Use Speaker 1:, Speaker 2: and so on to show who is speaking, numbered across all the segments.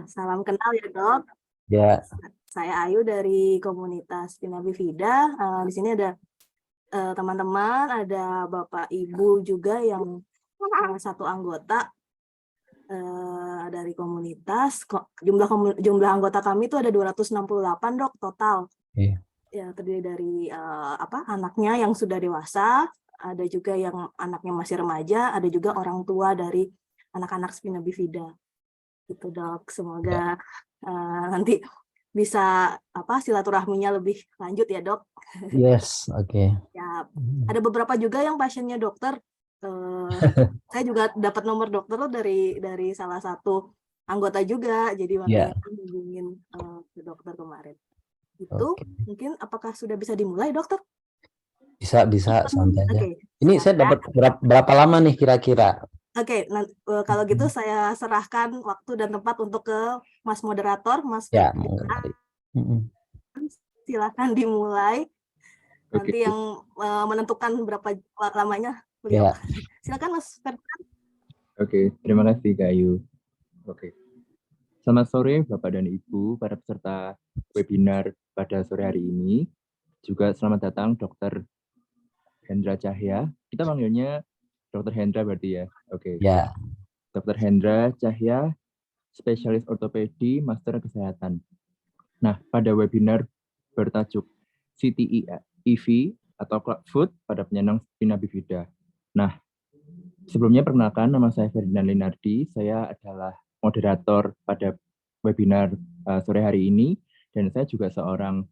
Speaker 1: Salam kenal ya dok.
Speaker 2: Ya,
Speaker 1: Saya Ayu dari komunitas Pina Bifida. Di sini ada teman-teman, ada Bapak Ibu juga yang satu anggota dari komunitas. Jumlah anggota kami itu ada 268 dok total.
Speaker 2: iya.
Speaker 1: Ya, terdiri dari anaknya yang sudah dewasa, ada juga yang anaknya masih remaja, ada juga orang tua dari anak-anak Spina Bifida. Gitu dok, semoga nanti bisa silaturahminya lebih lanjut ya dok.
Speaker 2: Yes, oke.
Speaker 1: Ya, ada beberapa juga yang pasiennya dokter. Saya juga dapat nomor dokter loh dari salah satu anggota juga, jadi makanya
Speaker 2: Ya,
Speaker 1: hubungin ke dokter kemarin. Itu
Speaker 2: oke.
Speaker 1: mungkin apakah sudah bisa dimulai dokter?
Speaker 2: Bisa santai aja.
Speaker 1: Oke,
Speaker 2: Ini
Speaker 1: siap.
Speaker 2: saya dapat berapa lama nih kira-kira?
Speaker 1: Oke, kalau gitu saya serahkan waktu dan tempat untuk ke Mas Moderator, Mas
Speaker 2: Ya,
Speaker 1: Ferdian.
Speaker 2: Mm-mm.
Speaker 1: Silakan dimulai.
Speaker 3: Oke,
Speaker 1: Nanti yang menentukan berapa lamanya beliau.
Speaker 2: Ya,
Speaker 1: Silakan Mas Ferdian.
Speaker 3: oke. Terima kasih Kak Ayu. Oke. Selamat sore Bapak dan Ibu, para peserta webinar pada sore hari ini. Juga selamat datang Dr. Hendra Cahya. Kita panggilnya Dr. Hendra berarti ya. Oke.
Speaker 2: ya,
Speaker 3: Dr. Hendra Cahya, spesialis ortopedi, master kesehatan. Nah, pada webinar bertajuk CTE-EV atau Clubfoot pada penyandang Spina Bifida. Nah, sebelumnya perkenalkan, nama saya Ferdinand Linardi. Saya adalah moderator pada webinar sore hari ini, dan saya juga seorang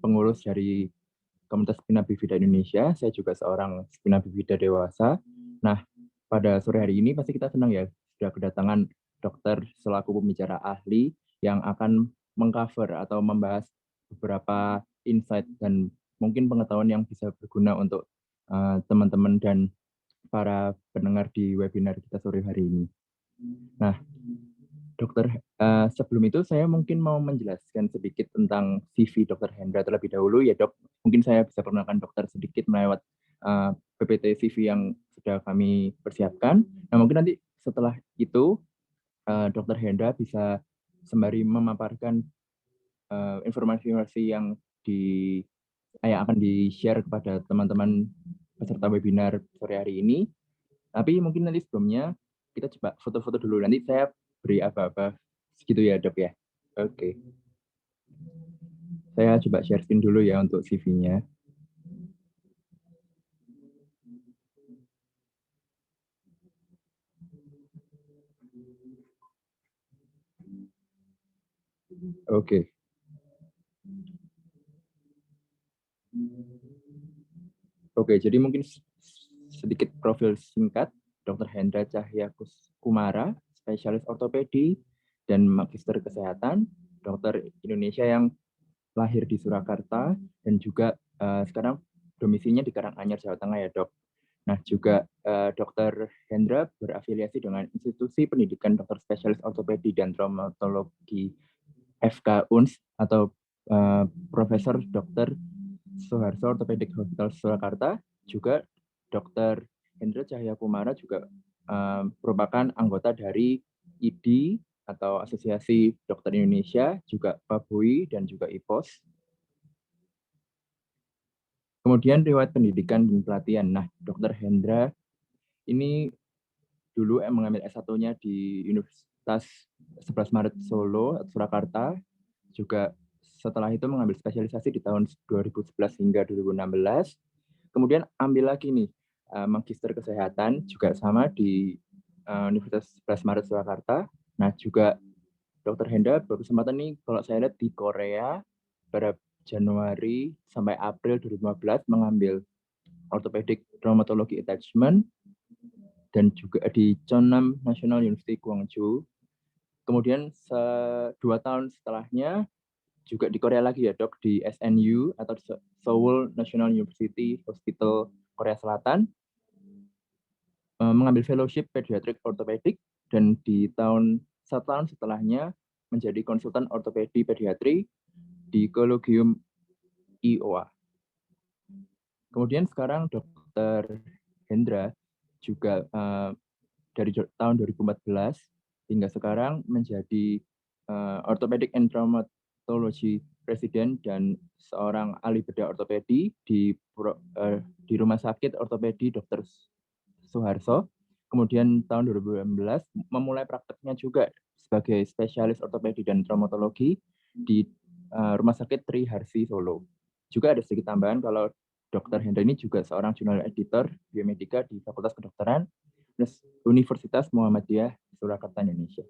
Speaker 3: pengurus dari Komunitas Spina Bifida Indonesia. Saya juga seorang Spina Bifida dewasa. Nah, pada sore hari ini pasti kita senang ya, sudah kedatangan dokter selaku pembicara ahli yang akan mengcover atau membahas beberapa insight dan mungkin pengetahuan yang bisa berguna untuk teman-teman dan para pendengar di webinar kita sore hari ini. Nah, dokter, sebelum itu saya mungkin mau menjelaskan sedikit tentang CV dokter Hendra terlebih dahulu ya dok. Mungkin saya bisa perkenalkan dokter sedikit melewat PPT CV yang sudah kami persiapkan. Nah mungkin nanti setelah itu dokter Hendra bisa sembari memaparkan informasi-informasi yang akan di-share kepada teman-teman peserta webinar sore hari ini. Tapi mungkin nanti sebelumnya kita coba foto-foto dulu. Nanti saya beri apa-apa segitu ya dok ya. Oke. Saya coba share screen dulu ya untuk CV-nya. Oke. Oke, jadi mungkin sedikit profil singkat. Dr. Hendra Cahya Kumara, spesialis ortopedi dan magister kesehatan, dokter Indonesia yang lahir di Surakarta dan juga sekarang domisilinya di Karanganyar, Jawa Tengah ya dok. Nah juga Dr. Hendra berafiliasi dengan institusi pendidikan dokter spesialis ortopedi dan traumatologi FK UNS atau Profesor Dr. Soeharto Orthopedic Hospital Surakarta. Juga Dr. Hendra Cahya Kumara juga merupakan anggota dari ID atau Asosiasi Dokter Indonesia, juga PABUI dan juga IPOS. Kemudian riwayat pendidikan dan pelatihan. Nah, Dr. Hendra ini dulu mengambil S1-nya di Universitas 11 Maret Solo, Surakarta. Juga setelah itu mengambil spesialisasi di tahun 2011 hingga 2016. Kemudian ambil lagi nih magister kesehatan juga sama di Universitas 11 Maret Surakarta. Nah juga Dr. Hendra berkesempatan nih kalau saya lihat di Korea pada Januari sampai April 2015 mengambil orthopedic traumatology attachment dan juga di Cheonnam National University Gwangju. Kemudian 2 tahun setelahnya juga di Korea lagi ya dok, di SNU atau Seoul National University Hospital Korea Selatan, mengambil fellowship pediatric orthopedic dan di satu tahun setelahnya menjadi konsultan ortopedi pediatri di Collegium IOA. Kemudian sekarang Dr. Hendra juga dari tahun 2014 hingga sekarang menjadi Orthopedic and Traumatology Presiden dan seorang ahli bedah ortopedi di Rumah Sakit Ortopedi Dr. Suharto. Kemudian tahun 2019 memulai prakteknya juga sebagai spesialis ortopedi dan traumatologi di Rumah Sakit Tri Harsi Solo. Juga ada sedikit tambahan kalau Dr. Hendra ini juga seorang jurnal editor biomedika di Fakultas Kedokteran Universitas Muhammadiyah Surakarta, Indonesia.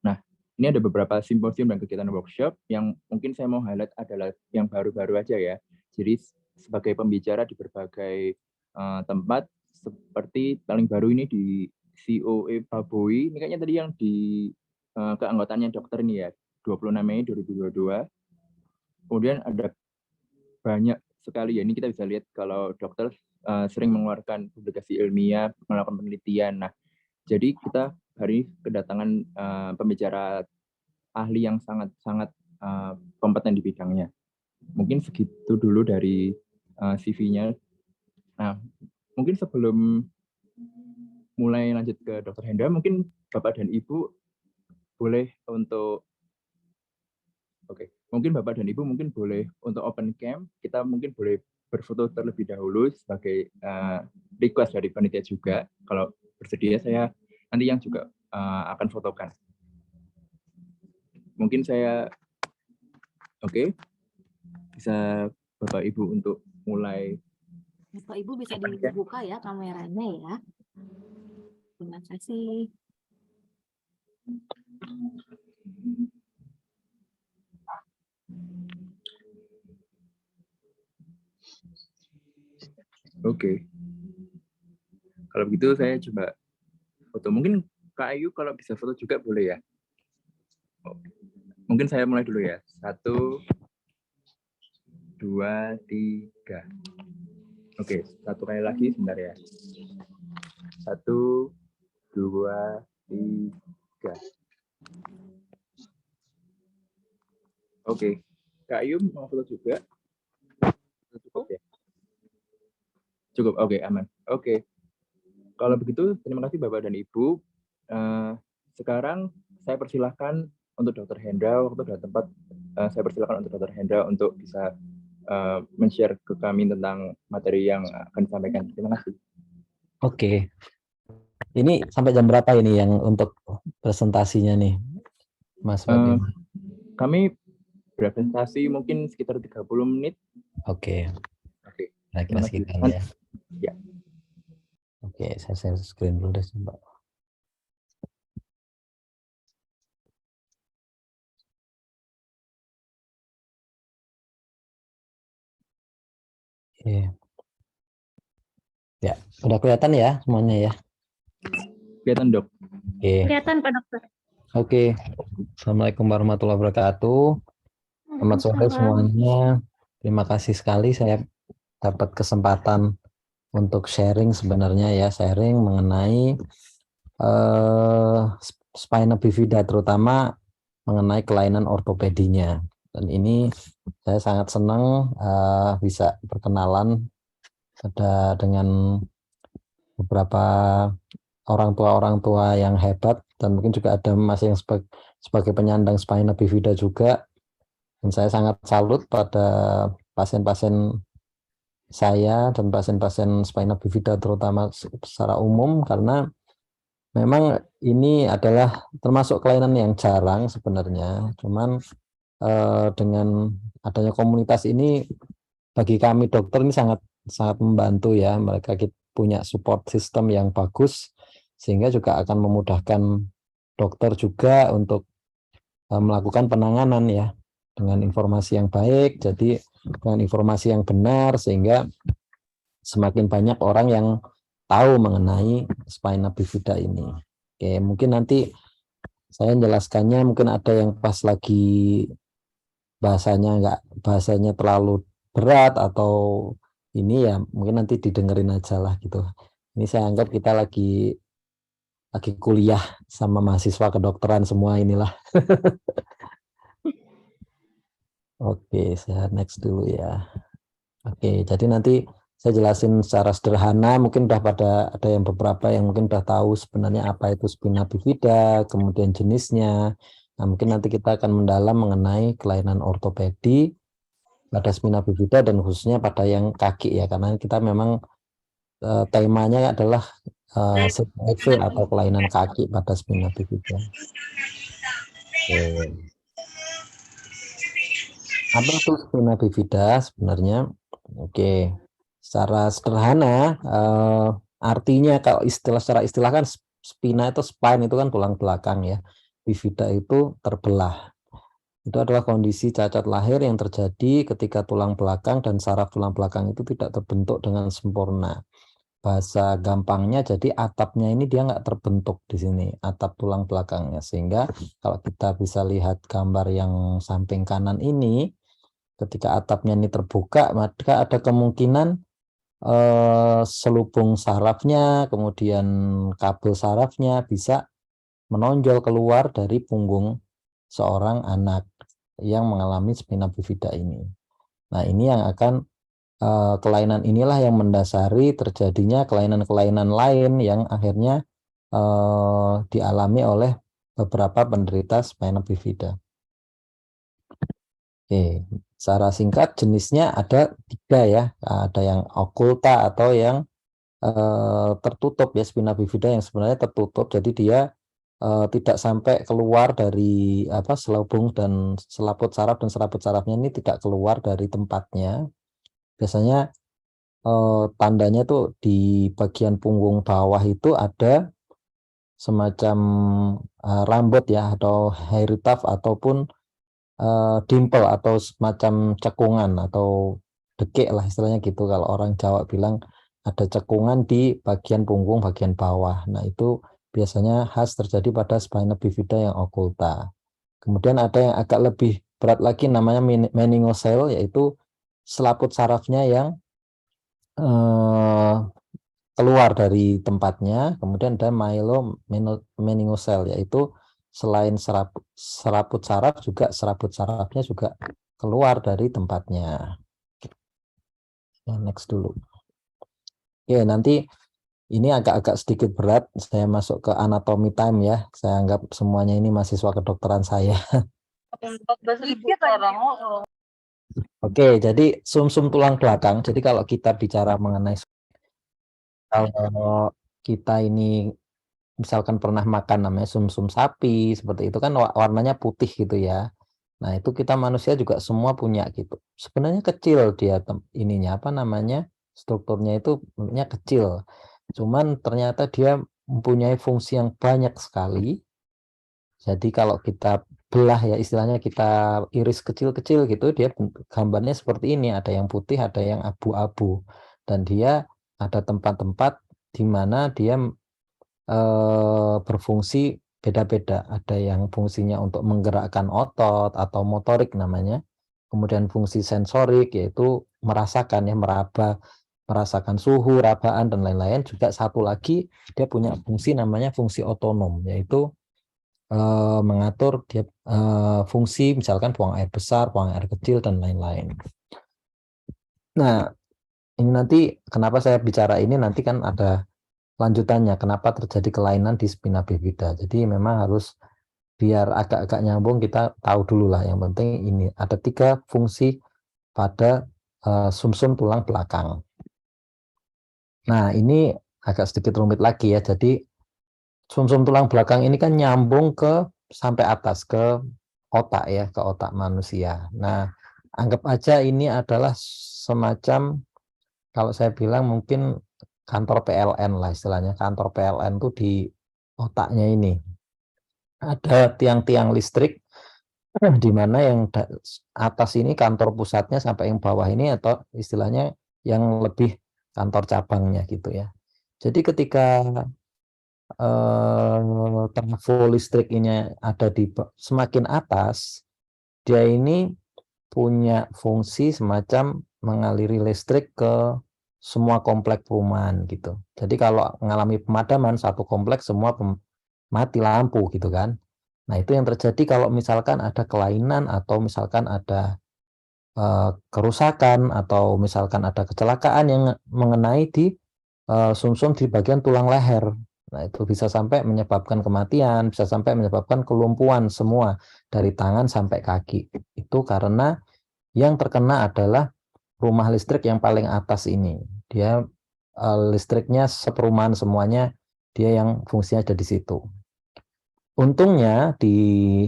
Speaker 3: Nah, ini ada beberapa simposium dan kegiatan workshop yang mungkin saya mau highlight adalah yang baru-baru aja ya. Jadi sebagai pembicara di berbagai tempat, seperti paling baru ini di COE Baboi, ini kayaknya tadi yang di keanggotaannya dokter ini ya, 26 Mei 2022. Kemudian ada banyak sekali ya, ini kita bisa lihat kalau dokter sering mengeluarkan publikasi ilmiah, melakukan penelitian. Nah, jadi kita hari ini kedatangan pembicara ahli yang sangat kompeten di bidangnya. Mungkin segitu dulu dari CV-nya. Nah, mungkin sebelum mulai lanjut ke Dr. Hendra, mungkin Bapak dan Ibu boleh untuk mungkin Bapak dan Ibu mungkin boleh untuk open cam, kita mungkin boleh berfoto terlebih dahulu sebagai request dari panitia juga. Kalau bersedia saya nanti yang juga akan fotokan. Mungkin saya bisa Bapak Ibu untuk mulai.
Speaker 1: Bapak Ibu bisa dibuka ya kameranya ya. Terima kasih.
Speaker 3: Oke. Kalau begitu saya coba foto. Mungkin Kak Ayu kalau bisa foto juga boleh ya. Mungkin saya mulai dulu ya. 1, 2, 3. Oke, satu kali lagi sebentar ya. 1, 2, 3. Oke. Kak Ayu mau foto juga? Cukup ya? Cukup, oke, aman. Oke. Kalau begitu, terima kasih Bapak dan Ibu. Sekarang saya persilahkan untuk Dr. Hendra, waktu sudah tempat, saya persilahkan untuk Dr. Hendra untuk bisa men-share ke kami tentang materi yang akan disampaikan. Terima kasih.
Speaker 2: Oke. Ini sampai jam berapa ini yang untuk presentasinya nih, Mas Wadim?
Speaker 3: Kami berpresentasi mungkin sekitar 30 menit.
Speaker 2: Oke. Kira-kira sekitar ya.
Speaker 3: Ya.
Speaker 2: Oke, saya share screen dulu deh, Mbak. Oke. Ya, udah kelihatan ya semuanya ya?
Speaker 3: Kelihatan, Dok.
Speaker 2: Oke.
Speaker 4: Kelihatan Pak Dokter.
Speaker 2: Oke. Assalamualaikum warahmatullahi wabarakatuh. Selamat sore semuanya. Terima kasih sekali saya dapat kesempatan untuk sharing sebenarnya ya, sharing mengenai spina bifida, terutama mengenai kelainan ortopedinya. Dan ini saya sangat senang bisa berkenalan dengan beberapa orang tua yang hebat, dan mungkin juga ada Mas yang sebagai penyandang spina bifida juga. Dan saya sangat salut pada pasien-pasien saya dan pasien-pasien spina bifida terutama secara umum, karena memang ini adalah termasuk kelainan yang jarang sebenarnya. Cuman dengan adanya komunitas ini bagi kami dokter ini sangat membantu ya. Mereka punya support system yang bagus, sehingga juga akan memudahkan dokter juga untuk melakukan penanganan ya, dengan informasi yang baik, jadi dengan informasi yang benar, sehingga semakin banyak orang yang tahu mengenai spina bifida ini. Oke, mungkin nanti saya menjelaskannya, mungkin ada yang pas lagi bahasanya terlalu berat atau ini ya, mungkin nanti didengerin aja lah gitu. Ini saya anggap kita lagi kuliah sama mahasiswa kedokteran semua inilah. Oke, saya next dulu ya. Oke, jadi nanti saya jelasin secara sederhana, mungkin udah ada yang beberapa yang mungkin udah tahu sebenarnya apa itu spina bifida, kemudian jenisnya. Nah, mungkin nanti kita akan mendalam mengenai kelainan ortopedi pada spina bifida dan khususnya pada yang kaki ya, karena kita memang temanya adalah CPV atau kelainan kaki pada spina bifida. Apa itu spina bifida sebenarnya? Oke, secara sederhana artinya kalau secara istilah kan spina itu spine itu kan tulang belakang ya. Bifida itu terbelah. Itu adalah kondisi cacat lahir yang terjadi ketika tulang belakang dan saraf tulang belakang itu tidak terbentuk dengan sempurna. Bahasa gampangnya jadi atapnya ini dia nggak terbentuk di sini, atap tulang belakangnya, sehingga kalau kita bisa lihat gambar yang samping kanan ini, ketika atapnya ini terbuka maka ada kemungkinan selubung sarafnya kemudian kabel sarafnya bisa menonjol keluar dari punggung seorang anak yang mengalami spina bifida ini. Nah, ini yang akan kelainan inilah yang mendasari terjadinya kelainan-kelainan lain yang akhirnya dialami oleh beberapa penderita spina bifida. Oke, secara singkat jenisnya ada 3 ya, ada yang okulta atau yang tertutup ya, spina bifida yang sebenarnya tertutup, jadi dia tidak sampai keluar dari selubung dan selaput saraf dan selaput sarafnya ini tidak keluar dari tempatnya. Biasanya tandanya tuh di bagian punggung bawah itu ada semacam rambut ya atau hair tuft ataupun dimple atau semacam cekungan atau dekik lah istilahnya gitu, kalau orang Jawa bilang ada cekungan di bagian punggung bagian bawah. Nah, itu biasanya khas terjadi pada spina bifida yang okulta. Kemudian ada yang agak lebih berat lagi namanya meningocele, yaitu selaput sarafnya yang keluar dari tempatnya. Kemudian ada myelomeningocele, yaitu selain seraput saraf juga serabut sarafnya juga keluar dari tempatnya. Ya, next dulu. Oke, nanti ini agak-agak sedikit berat, saya masuk ke anatomi time ya. Saya anggap semuanya ini mahasiswa kedokteran saya. Oke, jadi sumsum tulang belakang. Jadi kalau kita bicara mengenai kalau kita ini misalkan pernah makan namanya sumsum sapi, seperti itu kan warnanya putih gitu ya. Nah, itu kita manusia juga semua punya gitu. Sebenarnya kecil dia ininya strukturnya itu bentuknya kecil. Cuman ternyata dia mempunyai fungsi yang banyak sekali. Jadi kalau kita belah ya, istilahnya kita iris kecil-kecil gitu, dia gambarnya seperti ini, ada yang putih, ada yang abu-abu. Dan dia ada tempat-tempat di mana dia berfungsi beda-beda. Ada yang fungsinya untuk menggerakkan otot atau motorik namanya. Kemudian fungsi sensorik yaitu merasakan ya, merasakan suhu, rabaan dan lain-lain. Juga satu lagi dia punya fungsi namanya fungsi otonom, yaitu mengatur dia fungsi misalkan buang air besar, buang air kecil dan lain-lain. Nah, ini nanti kenapa saya bicara ini, nanti kan ada lanjutannya kenapa terjadi kelainan di spina bifida. Jadi memang harus biar agak-agak nyambung kita tahu dulu lah. Yang penting ini ada 3 fungsi pada sumsum tulang belakang. Nah, ini agak sedikit rumit lagi ya. Jadi sumsum tulang belakang ini kan nyambung ke sampai atas ke otak ya, ke otak manusia. Nah, anggap aja ini adalah semacam, kalau saya bilang mungkin kantor PLN lah istilahnya. Kantor PLN itu di otaknya ini. Ada tiang-tiang listrik di mana yang atas ini kantor pusatnya sampai yang bawah ini, atau istilahnya yang lebih kantor cabangnya gitu ya. Jadi ketika trafo listrik ini ada di semakin atas, dia ini punya fungsi semacam mengaliri listrik ke semua komplek perumahan gitu. Jadi kalau mengalami pemadaman satu kompleks semua mati lampu gitu kan. Nah, itu yang terjadi kalau misalkan ada kelainan atau misalkan ada kerusakan atau misalkan ada kecelakaan yang mengenai di sumsum di bagian tulang leher. Nah, itu bisa sampai menyebabkan kematian, bisa sampai menyebabkan kelumpuhan semua dari tangan sampai kaki. Itu karena yang terkena adalah rumah listrik yang paling atas ini. Dia listriknya seperumahan semuanya, dia yang fungsinya ada di situ. Untungnya di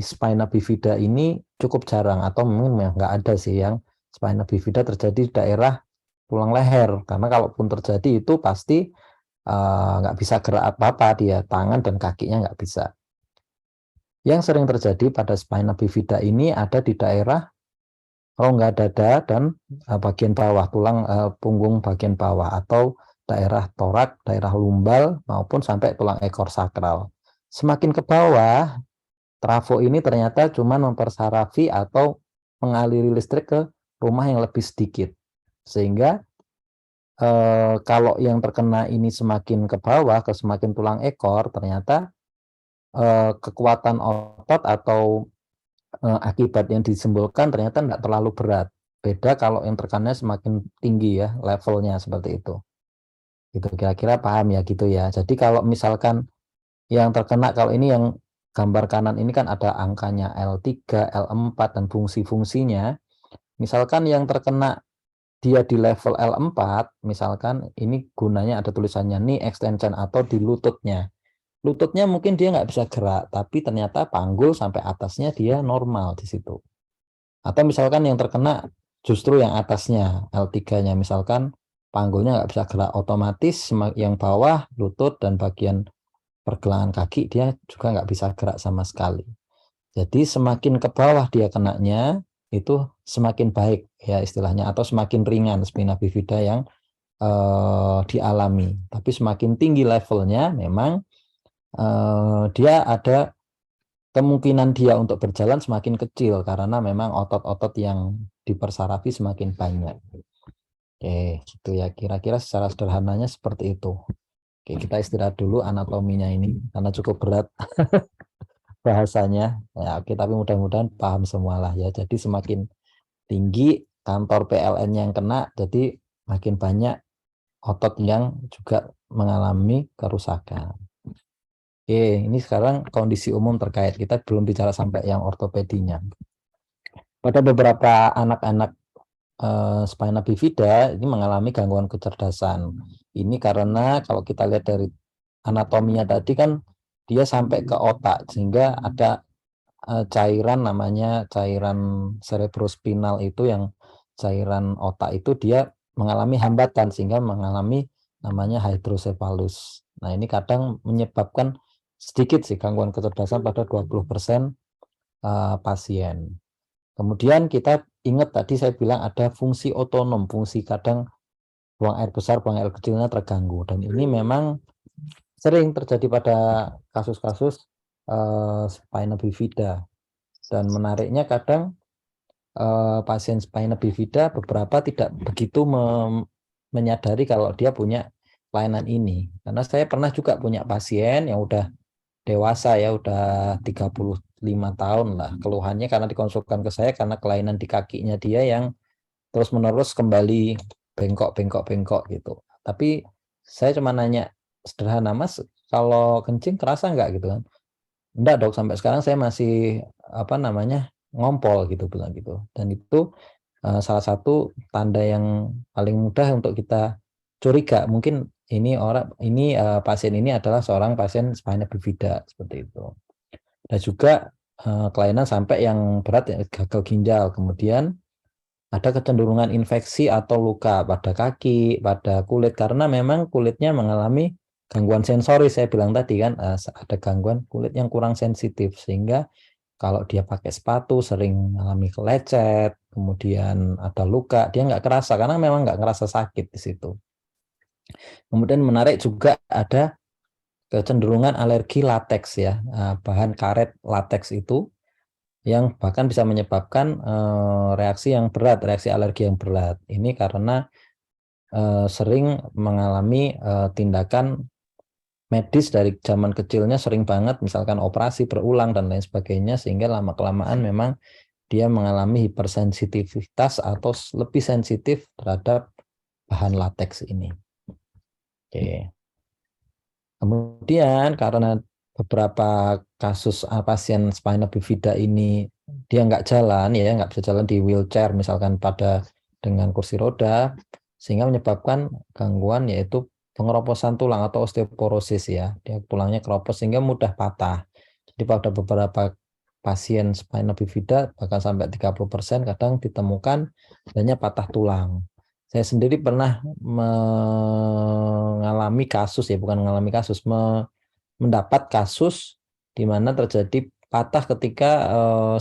Speaker 2: spina bifida ini cukup jarang atau memang nggak ada sih yang spina bifida terjadi di daerah tulang leher, karena kalaupun terjadi itu pasti nggak bisa gerak apa-apa, dia tangan dan kakinya nggak bisa. Yang sering terjadi pada spina bifida ini ada di daerah rongga dada dan bagian bawah tulang punggung bagian bawah, atau daerah torak, daerah lumbal, maupun sampai tulang ekor sakral. Semakin ke bawah, trafo ini ternyata cuma mempersarafi atau mengaliri listrik ke rumah yang lebih sedikit. Sehingga kalau yang terkena ini semakin ke bawah, ke semakin tulang ekor, ternyata kekuatan otot atau akibat yang disimpulkan ternyata tidak terlalu berat. Beda kalau yang terkena semakin tinggi ya levelnya, seperti itu. Gitu kira-kira paham ya gitu ya. Jadi kalau misalkan yang terkena, kalau ini yang gambar kanan ini kan ada angkanya L3, L4 dan fungsi-fungsinya. Misalkan yang terkena dia di level L4, misalkan ini gunanya ada tulisannya knee extension atau di lututnya. Lututnya mungkin dia nggak bisa gerak, tapi ternyata panggul sampai atasnya dia normal di situ. Atau misalkan yang terkena justru yang atasnya, L3-nya, misalkan panggulnya nggak bisa gerak, otomatis yang bawah, lutut dan bagian pergelangan kaki dia juga nggak bisa gerak sama sekali. Jadi semakin ke bawah dia kenanya, itu semakin baik ya istilahnya, atau semakin ringan spina bifida yang dialami. Tapi semakin tinggi levelnya memang dia ada kemungkinan dia untuk berjalan semakin kecil karena memang otot-otot yang dipersarafi semakin banyak. Oke, gitu ya. Kira-kira secara sederhananya seperti itu. Oke, kita istirahat dulu anatominya ini karena cukup berat bahasanya. Ya, oke, tapi mudah-mudahan paham semualah ya. Jadi semakin tinggi kantor PLN yang kena, jadi makin banyak otot yang juga mengalami kerusakan. Oke, ini sekarang kondisi umum terkait. Kita belum bicara sampai yang ortopedinya. Pada beberapa anak-anak spina bifida ini mengalami gangguan kecerdasan. Ini karena kalau kita lihat dari anatominya tadi kan dia sampai ke otak, sehingga ada cairan namanya cairan cerebrospinal itu, yang cairan otak itu dia mengalami hambatan sehingga mengalami namanya hydrocephalus. Nah, ini kadang menyebabkan sedikit sih gangguan kecerdasan pada 20% pasien. Kemudian kita ingat tadi saya bilang ada fungsi otonom, fungsi kadang buang air besar, buang air kecilnya terganggu, dan ini memang sering terjadi pada kasus-kasus spina bifida. Dan menariknya kadang pasien spina bifida beberapa tidak begitu menyadari kalau dia punya kelainan ini. Karena saya pernah juga punya pasien yang udah dewasa ya, udah 35 tahun lah. Keluhannya karena dikonsulkan ke saya karena kelainan di kakinya dia yang terus-menerus kembali bengkok gitu. Tapi saya cuma nanya sederhana, Mas, kalau kencing kerasa nggak gitu kan? Enggak dok, sampai sekarang saya masih ngompol gitu, bilang gitu. Dan itu salah satu tanda yang paling mudah untuk kita curiga, mungkin pasien ini adalah seorang pasien spina bifida seperti itu. Dan juga kelainan sampai yang berat ya, gagal ginjal. Kemudian ada kecenderungan infeksi atau luka pada kaki, pada kulit, karena memang kulitnya mengalami gangguan sensori. Saya bilang tadi kan ada gangguan kulit yang kurang sensitif, sehingga kalau dia pakai sepatu sering mengalami lecet, kemudian ada luka, dia nggak kerasa karena memang nggak ngerasa sakit di situ. Kemudian menarik juga ada kecenderungan alergi lateks ya, bahan karet lateks itu yang bahkan bisa menyebabkan reaksi yang berat, reaksi alergi yang berat. Ini karena sering mengalami tindakan medis dari zaman kecilnya, sering banget misalkan operasi berulang dan lain sebagainya, sehingga lama-kelamaan memang dia mengalami hipersensitivitas atau lebih sensitif terhadap bahan lateks ini. Oke. Kemudian karena beberapa kasus pasien spina bifida ini dia nggak jalan ya, nggak bisa jalan di wheelchair misalkan dengan kursi roda, sehingga menyebabkan gangguan yaitu pengeroposan tulang atau osteoporosis ya. Dia tulangnya keropos sehingga mudah patah. Jadi pada beberapa pasien spina bifida bahkan sampai 30% kadang ditemukan adanya patah tulang. Saya sendiri pernah mengalami kasus ya, bukan mengalami kasus, mendapat kasus di mana terjadi patah ketika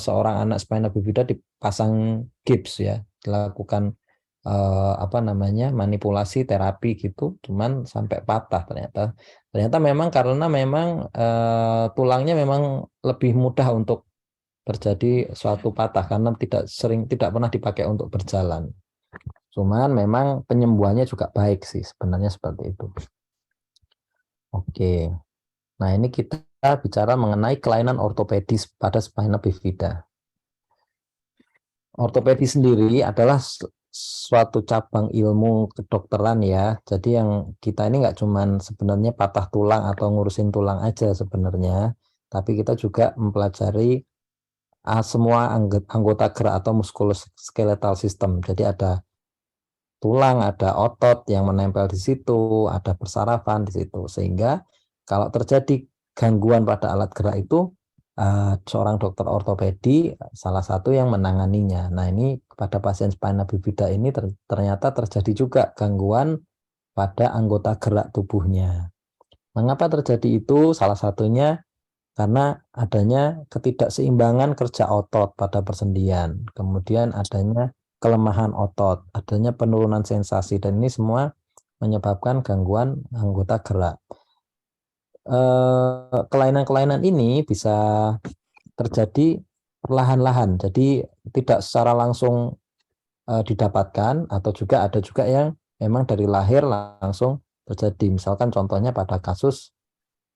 Speaker 2: seorang anak spina bifida dipasang gips ya, dilakukan manipulasi terapi gitu, cuman sampai patah ternyata memang karena memang tulangnya memang lebih mudah untuk terjadi suatu patah karena tidak pernah dipakai untuk berjalan. Cuman memang penyembuhannya juga baik sih sebenarnya seperti itu. Oke. Nah, ini kita bicara mengenai kelainan ortopedis pada spina bifida. Ortopedi sendiri adalah suatu cabang ilmu kedokteran ya. Jadi yang kita ini nggak cuman sebenarnya patah tulang atau ngurusin tulang aja sebenarnya, tapi kita juga mempelajari semua anggota gerak atau muskuloskeletal system. Jadi ada tulang, ada otot yang menempel di situ, ada persarafan di situ. Sehingga kalau terjadi gangguan pada alat gerak itu, seorang dokter ortopedi salah satu yang menanganinya. Nah, ini pada pasien spina bifida ini ternyata terjadi juga gangguan pada anggota gerak tubuhnya. Mengapa terjadi itu? Salah satunya karena adanya ketidakseimbangan kerja otot pada persendian, kemudian adanya kelemahan otot, adanya penurunan sensasi, dan ini semua menyebabkan gangguan anggota gerak. Kelainan-kelainan ini bisa terjadi perlahan-lahan, jadi tidak secara langsung didapatkan, atau ada juga yang memang dari lahir langsung terjadi. Misalkan contohnya pada kasus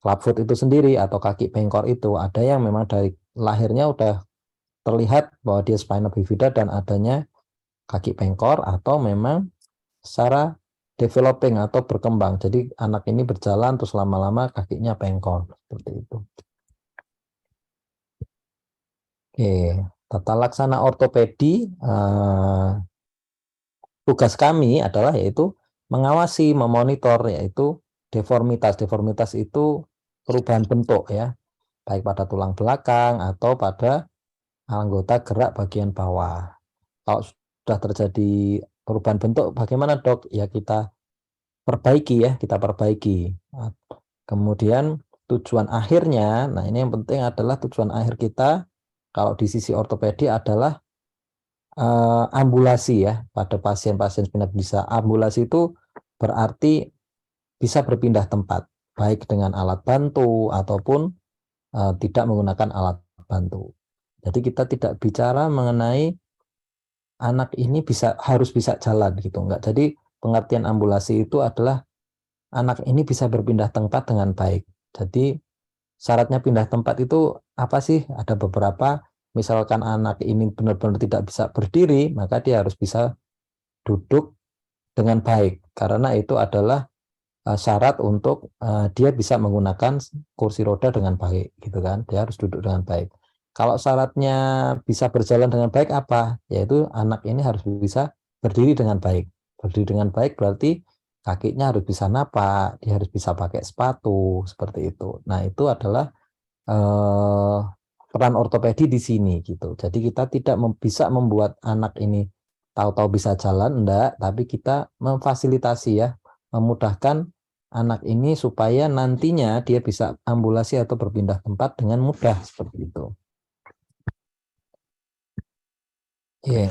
Speaker 2: clubfoot itu sendiri atau kaki bengkok itu, ada yang memang dari lahirnya udah terlihat bahwa dia spina bifida dan adanya kaki bengkok, atau memang secara developing atau berkembang. Jadi anak ini berjalan terus lama-lama kakinya bengkok seperti itu. Oke, tata laksana ortopedi, tugas kami adalah yaitu mengawasi, memonitor yaitu deformitas. Deformitas itu perubahan bentuk ya, baik pada tulang belakang atau pada anggota gerak bagian bawah. Kalau sudah terjadi perubahan bentuk, bagaimana dok? Ya kita perbaiki ya, kita perbaiki. Kemudian tujuan akhirnya, nah ini yang penting adalah tujuan akhir kita kalau di sisi ortopedi adalah ambulasi ya pada pasien-pasien spina bifida. Ambulasi itu berarti bisa berpindah tempat, baik dengan alat bantu ataupun tidak menggunakan alat bantu. Jadi kita tidak bicara mengenai anak ini harus bisa jalan gitu, enggak. Jadi pengertian ambulasi itu adalah anak ini bisa berpindah tempat dengan baik. Jadi syaratnya pindah tempat itu apa sih? Ada beberapa, misalkan anak ini benar-benar tidak bisa berdiri, maka dia harus bisa duduk dengan baik, karena itu adalah syarat untuk dia bisa menggunakan kursi roda dengan baik gitu kan. Dia harus duduk dengan baik. Kalau syaratnya bisa berjalan dengan baik apa? Yaitu anak ini harus bisa berdiri dengan baik. Berdiri dengan baik berarti kakinya harus bisa napak, dia harus bisa pakai sepatu seperti itu. Nah, itu adalah peran ortopedi di sini gitu. Jadi kita tidak bisa membuat anak ini tahu-tahu bisa jalan, enggak, tapi kita memfasilitasi ya, memudahkan anak ini supaya nantinya dia bisa ambulasi atau berpindah tempat dengan mudah seperti itu. Oke.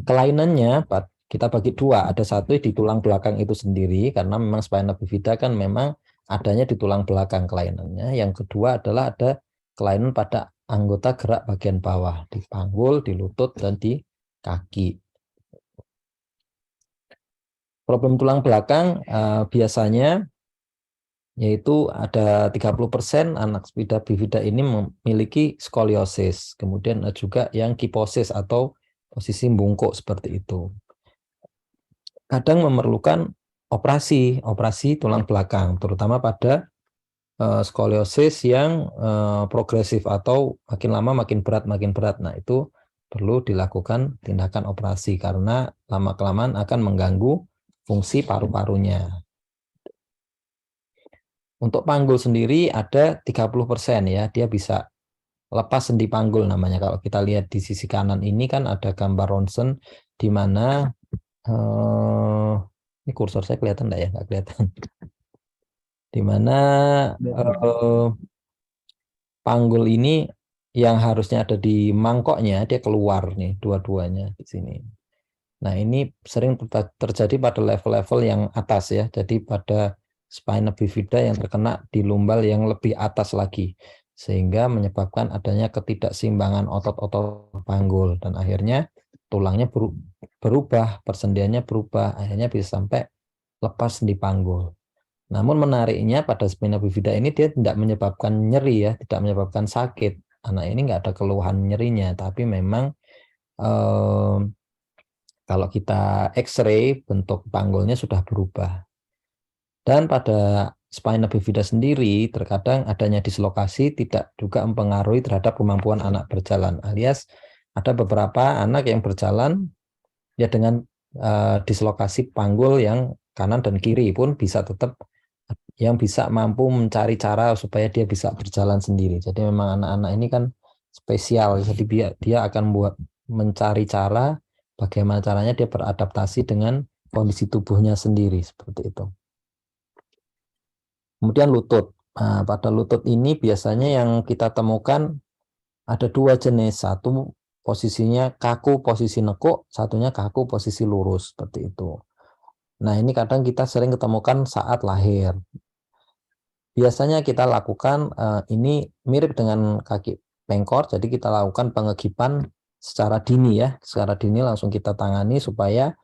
Speaker 2: Kelainannya kita bagi dua. Ada satu di tulang belakang itu sendiri, karena memang spina bifida kan memang adanya di tulang belakang kelainannya. Yang kedua adalah ada kelainan pada anggota gerak bagian bawah, di panggul, di lutut, dan di kaki. Problem tulang belakang biasanya yaitu ada 30% anak spina bifida ini memiliki skoliosis, kemudian ada juga yang kiposis atau posisi bungkuk seperti itu. Kadang memerlukan operasi tulang belakang, terutama pada skoliosis yang progresif atau makin lama makin berat. Nah, itu perlu dilakukan tindakan operasi karena lama-kelamaan akan mengganggu fungsi paru-parunya. Untuk panggul sendiri ada 30% ya, dia bisa lepas sendi panggul namanya. Kalau kita lihat di sisi kanan ini kan ada gambar ronsen di mana ini kursor saya kelihatan enggak ya? Nggak kelihatan. Di mana panggul ini yang harusnya ada di mangkoknya dia keluar nih dua-duanya di sini. Nah, ini sering terjadi pada level-level yang atas ya. Jadi pada spina bifida yang terkena di lumbal yang lebih atas lagi, sehingga menyebabkan adanya ketidakseimbangan otot-otot panggul dan akhirnya tulangnya berubah, persendiannya berubah, akhirnya bisa sampai lepas sendi panggul. Namun menariknya pada spina bifida ini dia tidak menyebabkan nyeri ya, tidak menyebabkan sakit. Anak ini nggak ada keluhan nyerinya, tapi memang kalau kita X-ray bentuk panggulnya sudah berubah. Dan pada spina bifida sendiri terkadang adanya dislokasi tidak juga mempengaruhi terhadap kemampuan anak berjalan. Alias ada beberapa anak yang berjalan ya dengan dislokasi panggul yang kanan dan kiri pun bisa tetap yang bisa mampu mencari cara supaya dia bisa berjalan sendiri. Jadi memang anak-anak ini kan spesial. Jadi dia akan mencari cara bagaimana caranya dia beradaptasi dengan kondisi tubuhnya sendiri seperti itu. Kemudian lutut. Nah, pada lutut ini biasanya yang kita temukan ada dua jenis. Satu posisinya kaku, posisi nekuk. Satunya kaku, posisi lurus seperti itu. Nah, ini kadang kita sering ketemukan saat lahir. Biasanya kita lakukan ini mirip dengan kaki bengkor. Jadi kita lakukan pengegipan secara dini ya, secara dini langsung kita tangani supaya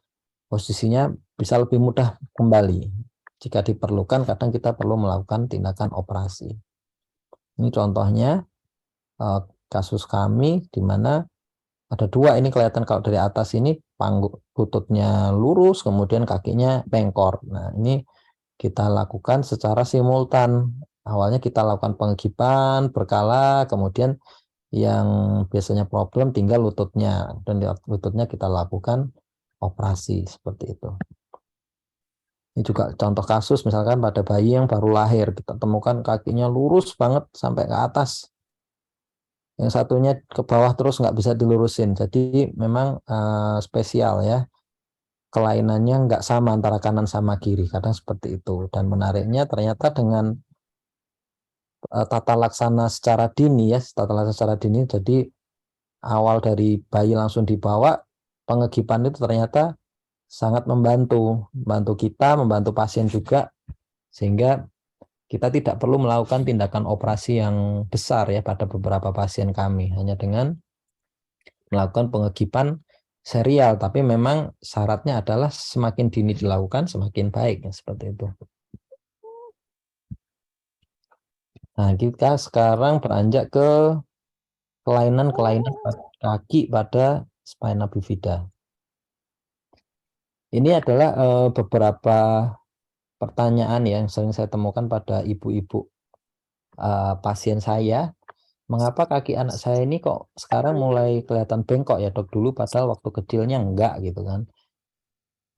Speaker 2: posisinya bisa lebih mudah kembali. Jika diperlukan, kadang kita perlu melakukan tindakan operasi. Ini contohnya kasus kami di mana ada dua, ini kelihatan kalau dari atas ini lututnya lurus, kemudian kakinya bengkor. Nah, ini kita lakukan secara simultan. Awalnya kita lakukan pengegipan berkala, kemudian yang biasanya problem tinggal lututnya, dan di lututnya kita lakukan operasi seperti itu. Ini juga contoh kasus misalkan pada bayi yang baru lahir, kita temukan kakinya lurus banget sampai ke atas, yang satunya ke bawah terus nggak bisa dilurusin. Jadi memang spesial ya, kelainannya nggak sama antara kanan sama kiri, kadang seperti itu. Dan menariknya ternyata dengan tata laksana secara dini ya, jadi awal dari bayi langsung dibawa, pengegipan itu ternyata sangat membantu kita, membantu pasien juga, sehingga kita tidak perlu melakukan tindakan operasi yang besar ya pada beberapa pasien kami, hanya dengan melakukan pengegipan serial. Tapi memang syaratnya adalah semakin dini dilakukan semakin baik ya, seperti itu. Nah, kita sekarang beranjak ke kelainan-kelainan kaki pada spina bifida. Ini adalah beberapa pertanyaan yang sering saya temukan pada ibu-ibu pasien saya. Mengapa kaki anak saya ini kok sekarang mulai kelihatan bengkok ya dok, dulu padahal waktu kecilnya enggak gitu kan.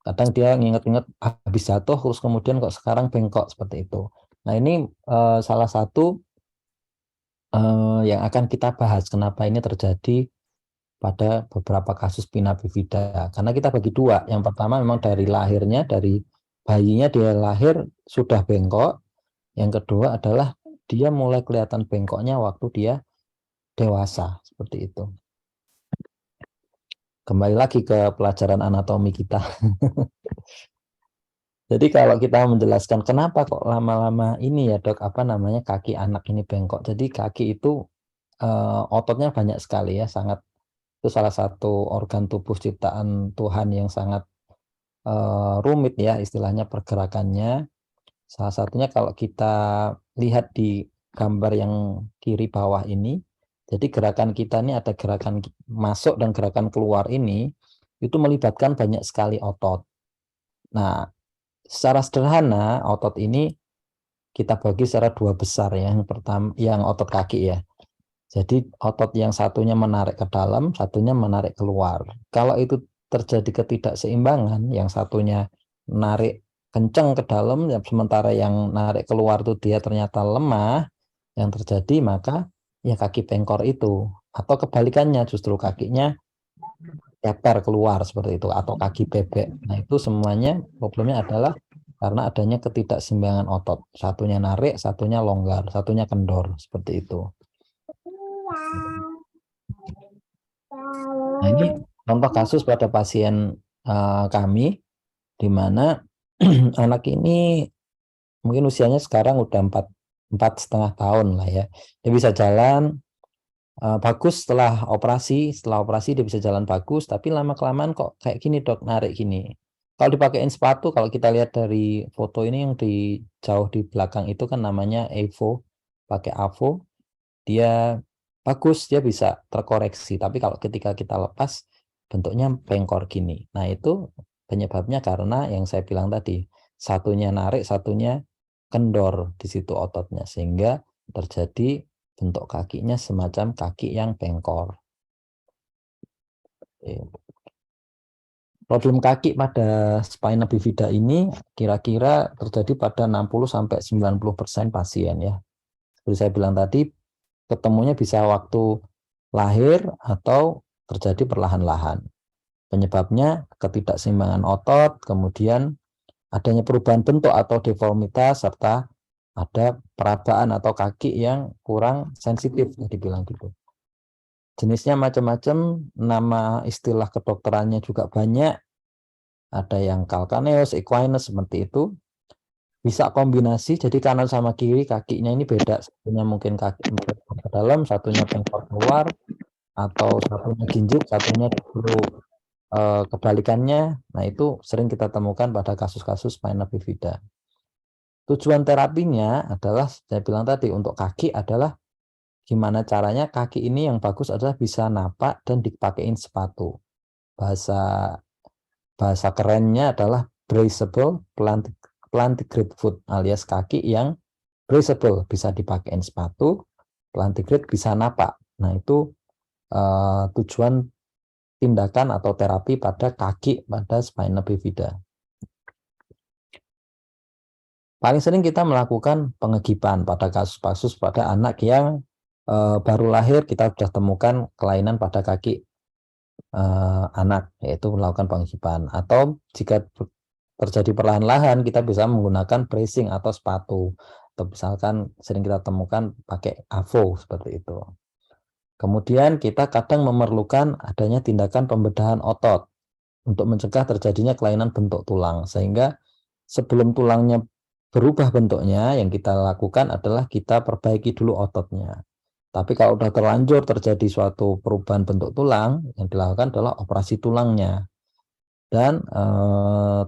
Speaker 2: Kadang dia nginget-nginget habis jatuh terus kemudian kok sekarang bengkok seperti itu. Nah, ini salah satu yang akan kita bahas kenapa ini terjadi pada beberapa kasus spina bifida. Karena kita bagi dua. Yang pertama memang dari lahirnya, dari bayinya dia lahir sudah bengkok. Yang kedua adalah dia mulai kelihatan bengkoknya waktu dia dewasa, seperti itu. Kembali lagi ke pelajaran anatomi kita. Jadi kalau kita menjelaskan kenapa kok lama-lama ini ya dok, kaki anak ini bengkok. Jadi kaki itu ototnya banyak sekali ya, itu salah satu organ tubuh ciptaan Tuhan yang sangat rumit ya istilahnya pergerakannya. Salah satunya kalau kita lihat di gambar yang kiri bawah ini, jadi gerakan kita ini ada gerakan masuk dan gerakan keluar ini, itu melibatkan banyak sekali otot. Nah, secara sederhana otot ini kita bagi secara dua besar ya. Yang pertama, yang otot kaki ya. Jadi otot yang satunya menarik ke dalam, satunya menarik keluar. Kalau itu terjadi ketidakseimbangan, yang satunya menarik kencang ke dalam, sementara yang narik keluar itu dia ternyata lemah, yang terjadi maka ya kaki bengkor itu. Atau kebalikannya, justru kakinya teper keluar seperti itu, atau kaki bebek. Nah itu semuanya problemnya adalah karena adanya ketidakseimbangan otot. Satunya narik, satunya longgar, satunya kendor, seperti itu. Nah ini contoh kasus pada pasien kami, di mana anak ini mungkin usianya sekarang udah 4,5 tahun lah ya. Dia bisa jalan bagus setelah operasi dia bisa jalan bagus, tapi lama-kelamaan kok kayak gini dok, narik gini. Kalau dipakein sepatu, kalau kita lihat dari foto ini yang di jauh di belakang itu kan namanya Evo, pakai Avo, dia bagus, dia bisa terkoreksi. Tapi kalau ketika kita lepas, bentuknya bengkor gini. Nah itu penyebabnya karena yang saya bilang tadi, satunya narik, satunya kendor di situ ototnya, sehingga terjadi bentuk kakinya semacam kaki yang bengkor. Problem kaki pada spina bifida ini kira-kira terjadi pada 60-90% pasien ya. Seperti saya bilang tadi, ketemunya bisa waktu lahir atau terjadi perlahan-lahan. Penyebabnya ketidakseimbangan otot, kemudian adanya perubahan bentuk atau deformitas, serta ada perabaan atau kaki yang kurang sensitif, dibilang gitu. Jenisnya macam-macam, nama istilah kedokterannya juga banyak. Ada yang calcaneus, equinus, seperti itu. Bisa kombinasi, jadi kanan sama kiri kakinya ini beda. Satunya mungkin kaki ke dalam, satunya bengkok keluar, atau satunya ginjit, satunya perlu kebalikannya. Nah itu sering kita temukan pada kasus-kasus spina bifida. Tujuan terapinya adalah, saya bilang tadi, untuk kaki adalah gimana caranya kaki ini yang bagus adalah bisa napak dan dipakein sepatu. Bahasa kerennya adalah braceable plantigrade foot, alias kaki yang braceable, bisa dipakein sepatu, plantigrade bisa napak. Nah itu tujuan tindakan atau terapi pada kaki pada spina bifida. Paling sering kita melakukan pengegipan pada kasus-kasus pada anak yang baru lahir, kita sudah temukan kelainan pada kaki anak, yaitu melakukan pengegipan. Atau jika terjadi perlahan-lahan, kita bisa menggunakan bracing atau sepatu. Atau misalkan sering kita temukan pakai Avo, seperti itu. Kemudian kita kadang memerlukan adanya tindakan pembedahan otot untuk mencegah terjadinya kelainan bentuk tulang. Sehingga sebelum tulangnya berubah bentuknya, yang kita lakukan adalah kita perbaiki dulu ototnya. Tapi kalau sudah terlanjur terjadi suatu perubahan bentuk tulang, yang dilakukan adalah operasi tulangnya. Dan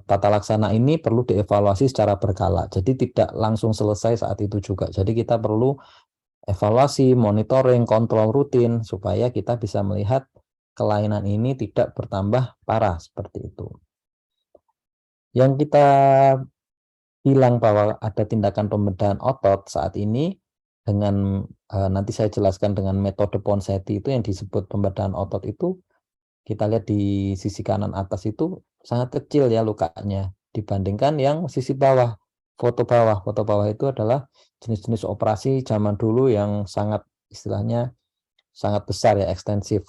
Speaker 2: tata laksana ini perlu dievaluasi secara berkala. Jadi tidak langsung selesai saat itu juga. Jadi kita perlu evaluasi, monitoring, kontrol rutin supaya kita bisa melihat kelainan ini tidak bertambah parah seperti itu. Yang kita bilang bahwa ada tindakan pembedahan otot saat ini dengan nanti saya jelaskan dengan metode Ponseti itu, yang disebut pembedahan otot itu, kita lihat di sisi kanan atas itu sangat kecil ya lukanya dibandingkan yang sisi bawah. Foto bawah itu adalah jenis-jenis operasi zaman dulu yang sangat, istilahnya sangat besar ya, ekstensif.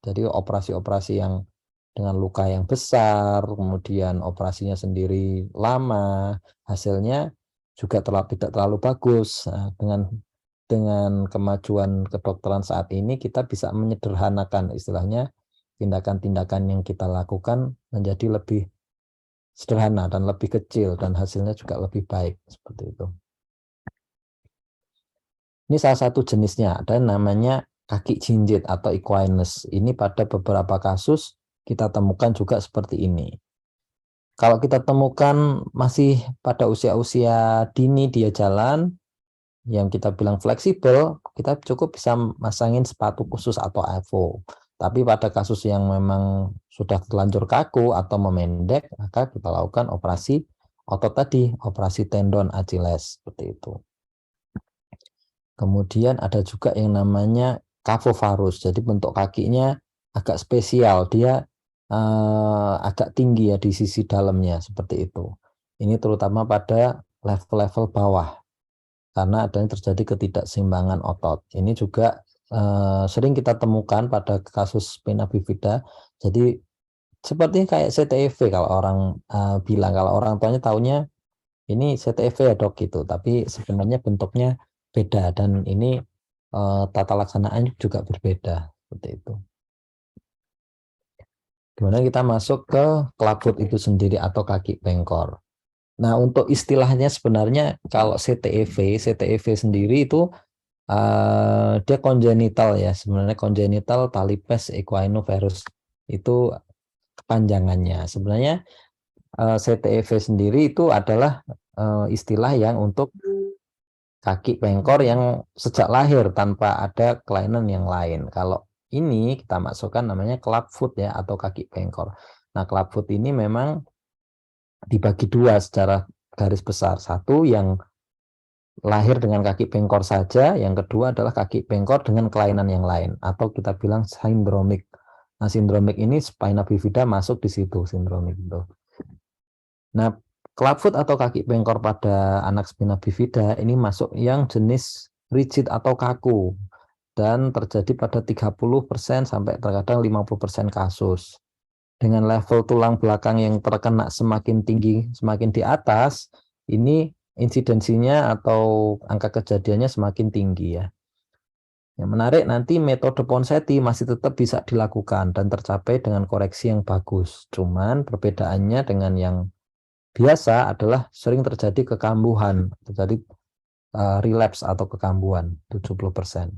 Speaker 2: Jadi operasi-operasi yang dengan luka yang besar, kemudian operasinya sendiri lama, hasilnya juga tidak terlalu bagus. Nah, dengan kemajuan kedokteran saat ini, kita bisa menyederhanakan, istilahnya tindakan-tindakan yang kita lakukan menjadi lebih sederhana dan lebih kecil, dan hasilnya juga lebih baik, seperti itu. Ini salah satu jenisnya, ada namanya kaki jinjit atau equinus. Ini pada beberapa kasus kita temukan juga seperti ini. Kalau kita temukan masih pada usia-usia dini dia jalan, yang kita bilang fleksibel, kita cukup bisa masangin sepatu khusus atau EVO. Tapi pada kasus yang memang sudah terlanjur kaku atau memendek, maka kita lakukan operasi otot tadi, operasi tendon Achilles, seperti itu. Kemudian ada juga yang namanya cavovarus, jadi bentuk kakinya agak spesial, dia agak tinggi ya di sisi dalamnya, seperti itu. Ini terutama pada level-level bawah, karena adanya terjadi ketidakseimbangan otot. Ini juga sering kita temukan pada kasus spina bifida. Jadi sepertinya kayak CTEV kalau orang bilang, kalau orang tuanya taunya ini CTEV ya dok gitu, tapi sebenarnya bentuknya beda dan ini tata laksanaan juga berbeda, seperti itu. Kemudian kita masuk ke clubfoot itu sendiri atau kaki bengkor. Nah, untuk istilahnya sebenarnya kalau CTEV sendiri itu dia kongenital ya, sebenarnya kongenital talipes equinovarus itu kepanjangannya. Sebenarnya CTEV sendiri itu adalah istilah yang untuk kaki bengkor yang sejak lahir tanpa ada kelainan yang lain. Kalau ini kita masukkan namanya clubfoot ya atau kaki bengkor. Nah, clubfoot ini memang dibagi dua secara garis besar. Satu yang lahir dengan kaki bengkor saja, yang kedua adalah kaki bengkor dengan kelainan yang lain atau kita bilang sindromik. Nah, sindromik ini spina bifida masuk di situ, sindromik itu. Nah, clubfoot atau kaki bengkor pada anak spina bifida ini masuk yang jenis rigid atau kaku dan terjadi pada 30% sampai terkadang 50% kasus. Dengan level tulang belakang yang terkena semakin tinggi, semakin di atas, ini insidensinya atau angka kejadiannya semakin tinggi ya. Yang menarik nanti metode Ponseti masih tetap bisa dilakukan dan tercapai dengan koreksi yang bagus. Cuman perbedaannya dengan yang biasa adalah sering terjadi kekambuhan, terjadi relapse atau kekambuhan 70%.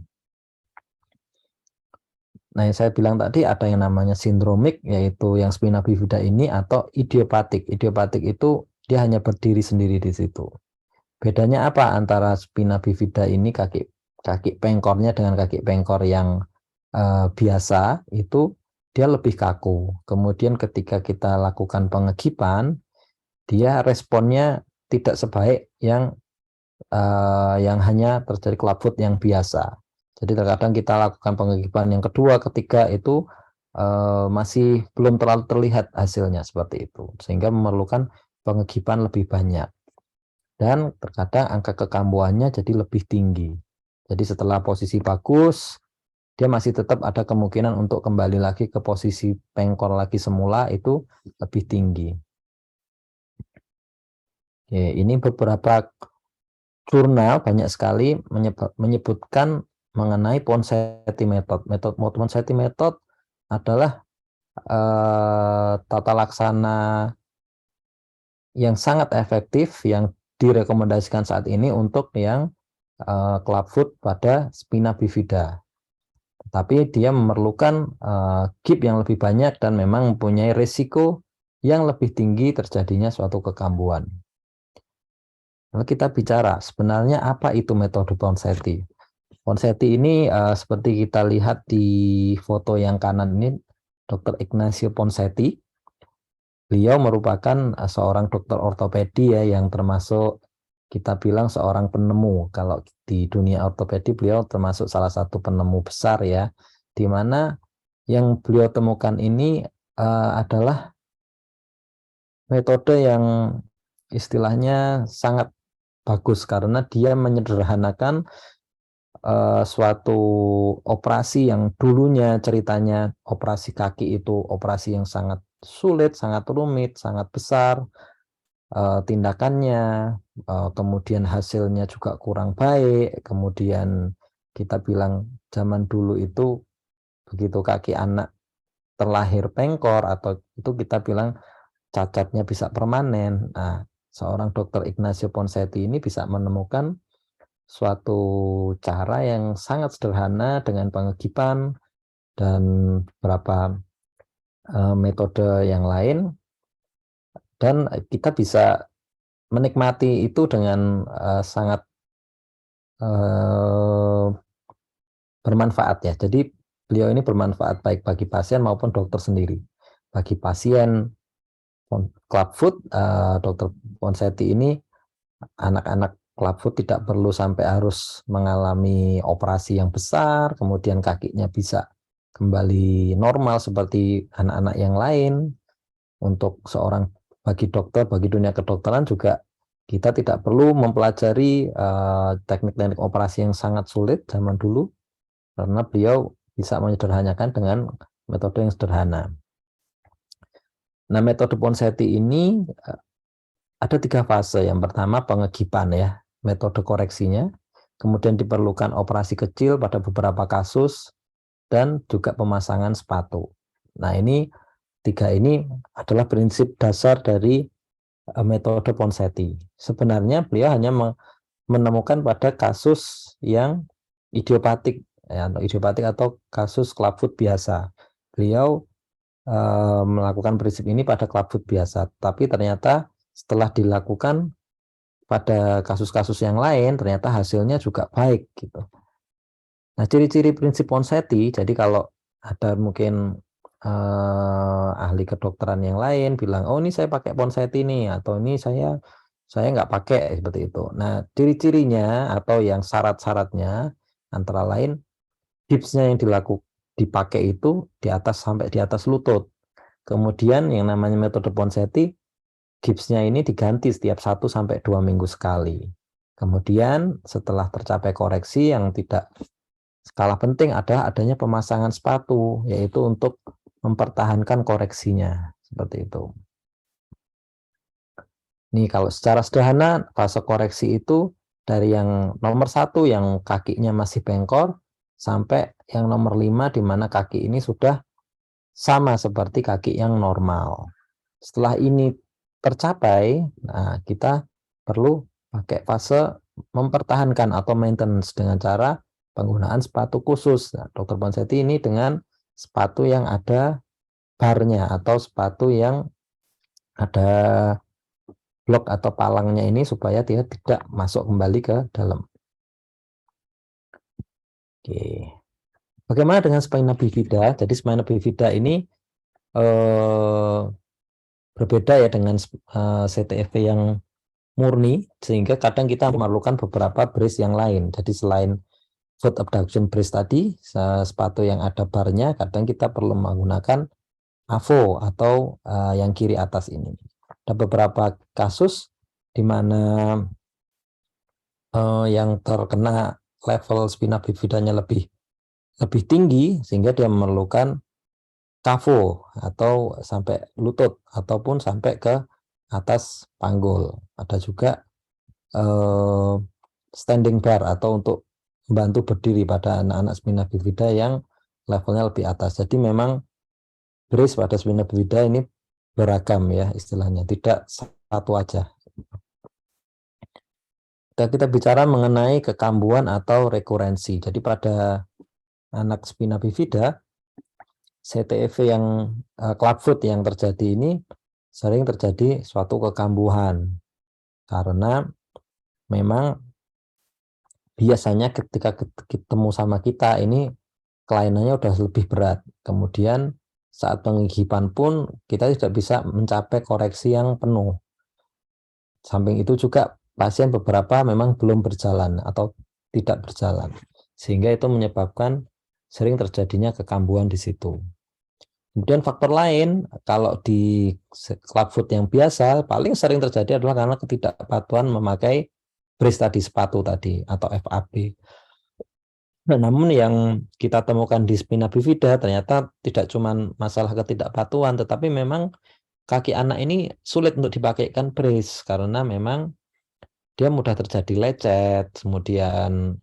Speaker 2: Nah, yang saya bilang tadi ada yang namanya sindromik, yaitu yang spina bifida ini, atau idiopatik. Idiopatik itu dia hanya berdiri sendiri di situ. Bedanya apa antara spina bifida ini kaki pengkornya dengan kaki pengkor yang biasa itu dia lebih kaku. Kemudian ketika kita lakukan pengegipan, dia responnya tidak sebaik yang hanya terjadi clubfoot yang biasa. Jadi terkadang kita lakukan pengegipan yang kedua, ketiga itu masih belum terlalu terlihat hasilnya seperti itu, sehingga memerlukan pengegipan lebih banyak. Dan terkadang angka kekambuhannya jadi lebih tinggi. Jadi setelah posisi bagus, dia masih tetap ada kemungkinan untuk kembali lagi ke posisi pengkor lagi semula itu lebih tinggi. Oke, ini beberapa jurnal banyak sekali menyebutkan mengenai Ponseti method. Metode Ponseti method adalah tata laksana yang sangat efektif yang direkomendasikan saat ini untuk yang clubfoot pada spina bifida. Tapi dia memerlukan gip yang lebih banyak dan memang mempunyai risiko yang lebih tinggi terjadinya suatu kekambuhan. Kalau kita bicara sebenarnya apa itu metode Ponseti? Ponseti ini seperti kita lihat di foto yang kanan ini, Dr. Ignacio Ponseti. Beliau merupakan seorang dokter ortopedi ya, yang termasuk kita bilang seorang penemu. Kalau di dunia ortopedi beliau termasuk salah satu penemu besar ya, di mana yang beliau temukan ini adalah metode yang istilahnya sangat bagus karena dia menyederhanakan suatu operasi yang dulunya ceritanya operasi kaki itu operasi yang sangat sulit, sangat rumit, sangat besar tindakannya, kemudian hasilnya juga kurang baik, kemudian kita bilang zaman dulu itu begitu kaki anak terlahir pengkor atau itu kita bilang cacatnya bisa permanen. Nah, seorang dokter Ignacio Ponseti ini bisa menemukan suatu cara yang sangat sederhana dengan pengegipan dan beberapa metode yang lain dan kita bisa menikmati itu dengan sangat bermanfaat ya. Jadi beliau ini bermanfaat baik bagi pasien maupun dokter sendiri. Bagi pasien clubfoot, Dokter Ponseti ini, anak-anak clubfoot tidak perlu sampai harus mengalami operasi yang besar, kemudian kakinya bisa kembali normal seperti anak-anak yang lain. Untuk bagi dokter, bagi dunia kedokteran juga kita tidak perlu mempelajari teknik-teknik operasi yang sangat sulit zaman dulu, karena beliau bisa menyederhanakan dengan metode yang sederhana. Nah, metode Ponseti ini ada 3 fase. Yang pertama pengegipan ya, metode koreksinya. Kemudian diperlukan operasi kecil pada beberapa kasus, dan juga pemasangan sepatu. Nah, ini 3 ini adalah prinsip dasar dari metode Ponseti. Sebenarnya beliau hanya menemukan pada kasus yang idiopatik, ya, atau kasus clubfoot biasa. Beliau melakukan prinsip ini pada clubfoot biasa, tapi ternyata setelah dilakukan pada kasus-kasus yang lain, ternyata hasilnya juga baik gitu. Nah, ciri-ciri prinsip Ponseti, jadi kalau ada mungkin ahli kedokteran yang lain bilang, oh ini saya pakai Ponseti nih, atau ini saya nggak pakai, seperti itu. Nah, ciri-cirinya atau yang syarat-syaratnya antara lain dipsnya yang dipakai itu sampai di atas lutut. Kemudian yang namanya metode Ponseti, gipsnya ini diganti setiap 1-2 minggu sekali. Kemudian setelah tercapai koreksi, yang tidak kalah penting adanya pemasangan sepatu, yaitu untuk mempertahankan koreksinya, seperti itu. Nih, kalau secara sederhana fase koreksi itu dari yang nomor 1 yang kakinya masih bengkok sampai yang nomor 5 di mana kaki ini sudah sama seperti kaki yang normal. Setelah ini tercapai, nah kita perlu pakai fase mempertahankan atau maintenance dengan cara penggunaan sepatu khusus. Nah, Dokter Ponseti ini dengan sepatu yang ada barnya atau sepatu yang ada blok atau palangnya ini supaya dia tidak masuk kembali ke dalam. Oke. Bagaimana dengan spina bifida? Jadi spina bifida ini berbeda ya dengan CTFV yang murni, sehingga kadang kita memerlukan beberapa brace yang lain. Jadi selain foot abduction brace tadi, sepatu yang ada barnya, kadang kita perlu menggunakan AVO atau yang kiri atas ini. Ada beberapa kasus di mana yang terkena level spina bifidanya lebih tinggi, sehingga dia memerlukan KAVO atau sampai lutut ataupun sampai ke atas panggul. Ada juga standing bar atau untuk membantu berdiri pada anak-anak spina bifida yang levelnya lebih atas. Jadi memang brace pada spina bifida ini beragam ya istilahnya, tidak satu aja. Kita bicara mengenai kekambuhan atau rekurensi. Jadi pada anak spina bifida, CTEV yang clubfoot yang terjadi ini sering terjadi suatu kekambuhan, karena memang biasanya ketika ketemu sama kita ini kelainannya udah lebih berat. Kemudian saat pengigipan pun kita tidak bisa mencapai koreksi yang penuh. Samping itu juga pasien beberapa memang belum berjalan atau tidak berjalan, sehingga itu menyebabkan sering terjadinya kekambuhan di situ. Kemudian faktor lain, kalau di clubfoot yang biasa paling sering terjadi adalah karena ketidakpatuhan memakai brace tadi, sepatu tadi atau FAB. Nah, namun yang kita temukan di spina bifida ternyata tidak cuma masalah ketidakpatuhan, tetapi memang kaki anak ini sulit untuk dipakaikan brace karena memang dia mudah terjadi lecet, kemudian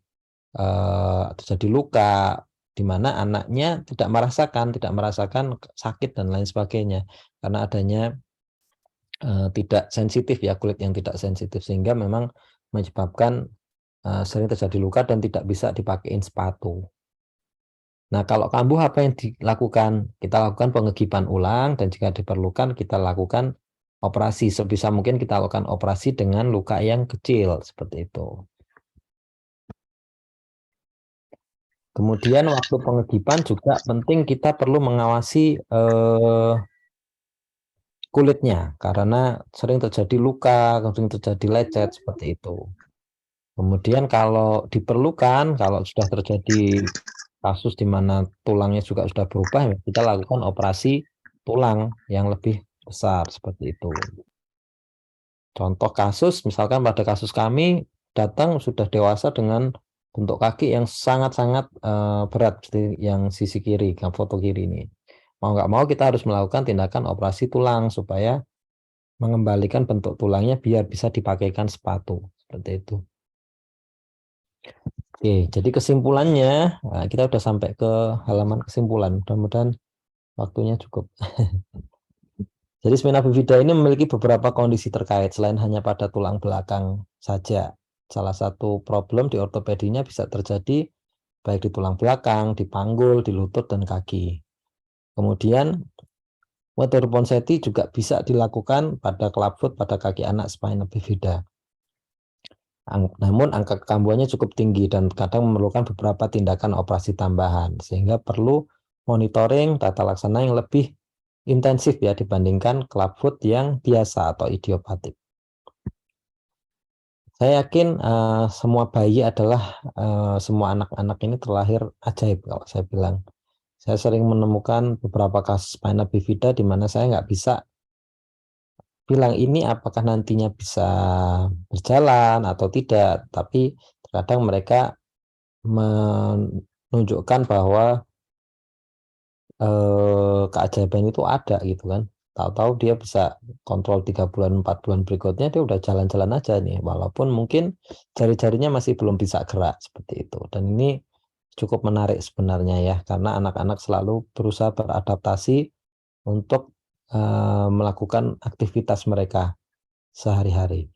Speaker 2: terjadi luka, di mana anaknya tidak merasakan sakit dan lain sebagainya karena adanya tidak sensitif ya, kulit yang tidak sensitif, sehingga memang menyebabkan sering terjadi luka dan tidak bisa dipakein sepatu. Nah, kalau kambuh apa yang dilakukan? Kita lakukan pengegipan ulang dan jika diperlukan kita lakukan operasi. Sebisa mungkin kita lakukan operasi dengan luka yang kecil seperti itu. Kemudian waktu pengegipan juga penting, kita perlu mengawasi kulitnya karena sering terjadi luka, sering terjadi lecet seperti itu. Kemudian kalau diperlukan, kalau sudah terjadi kasus di mana tulangnya juga sudah berubah, ya kita lakukan operasi tulang yang lebih besar seperti itu. Contoh kasus, misalkan pada kasus kami datang sudah dewasa dengan bentuk kaki yang sangat-sangat berat, seperti yang sisi kiri, yang foto kiri ini. Mau nggak mau kita harus melakukan tindakan operasi tulang supaya mengembalikan bentuk tulangnya biar bisa dipakaikan sepatu seperti itu. Oke, jadi kesimpulannya, nah, kita udah sampai ke halaman kesimpulan. Mudah-mudahan waktunya cukup. Jadi spina bifida ini memiliki beberapa kondisi terkait selain hanya pada tulang belakang saja. Salah satu problem di ortopedinya bisa terjadi baik di tulang belakang, di panggul, di lutut, dan kaki. Kemudian metode Ponseti juga bisa dilakukan pada clubfoot pada kaki anak spina bifida. Namun angka kekambuhannya cukup tinggi dan kadang memerlukan beberapa tindakan operasi tambahan, sehingga perlu monitoring tata laksana yang lebih intensif ya dibandingkan clubfoot yang biasa atau idiopatik. Saya yakin semua bayi adalah semua anak-anak ini terlahir ajaib kalau saya bilang. Saya sering menemukan beberapa kasus spina bifida di mana saya nggak bisa bilang ini apakah nantinya bisa berjalan atau tidak, tapi terkadang mereka menunjukkan bahwa keajaiban itu ada gitu kan. Tahu-tahu dia bisa kontrol 3 bulan 4 bulan berikutnya dia udah jalan-jalan aja nih, walaupun mungkin jari-jarinya masih belum bisa gerak seperti itu. Dan ini cukup menarik sebenarnya ya, karena anak-anak selalu berusaha beradaptasi untuk melakukan aktivitas mereka sehari-hari.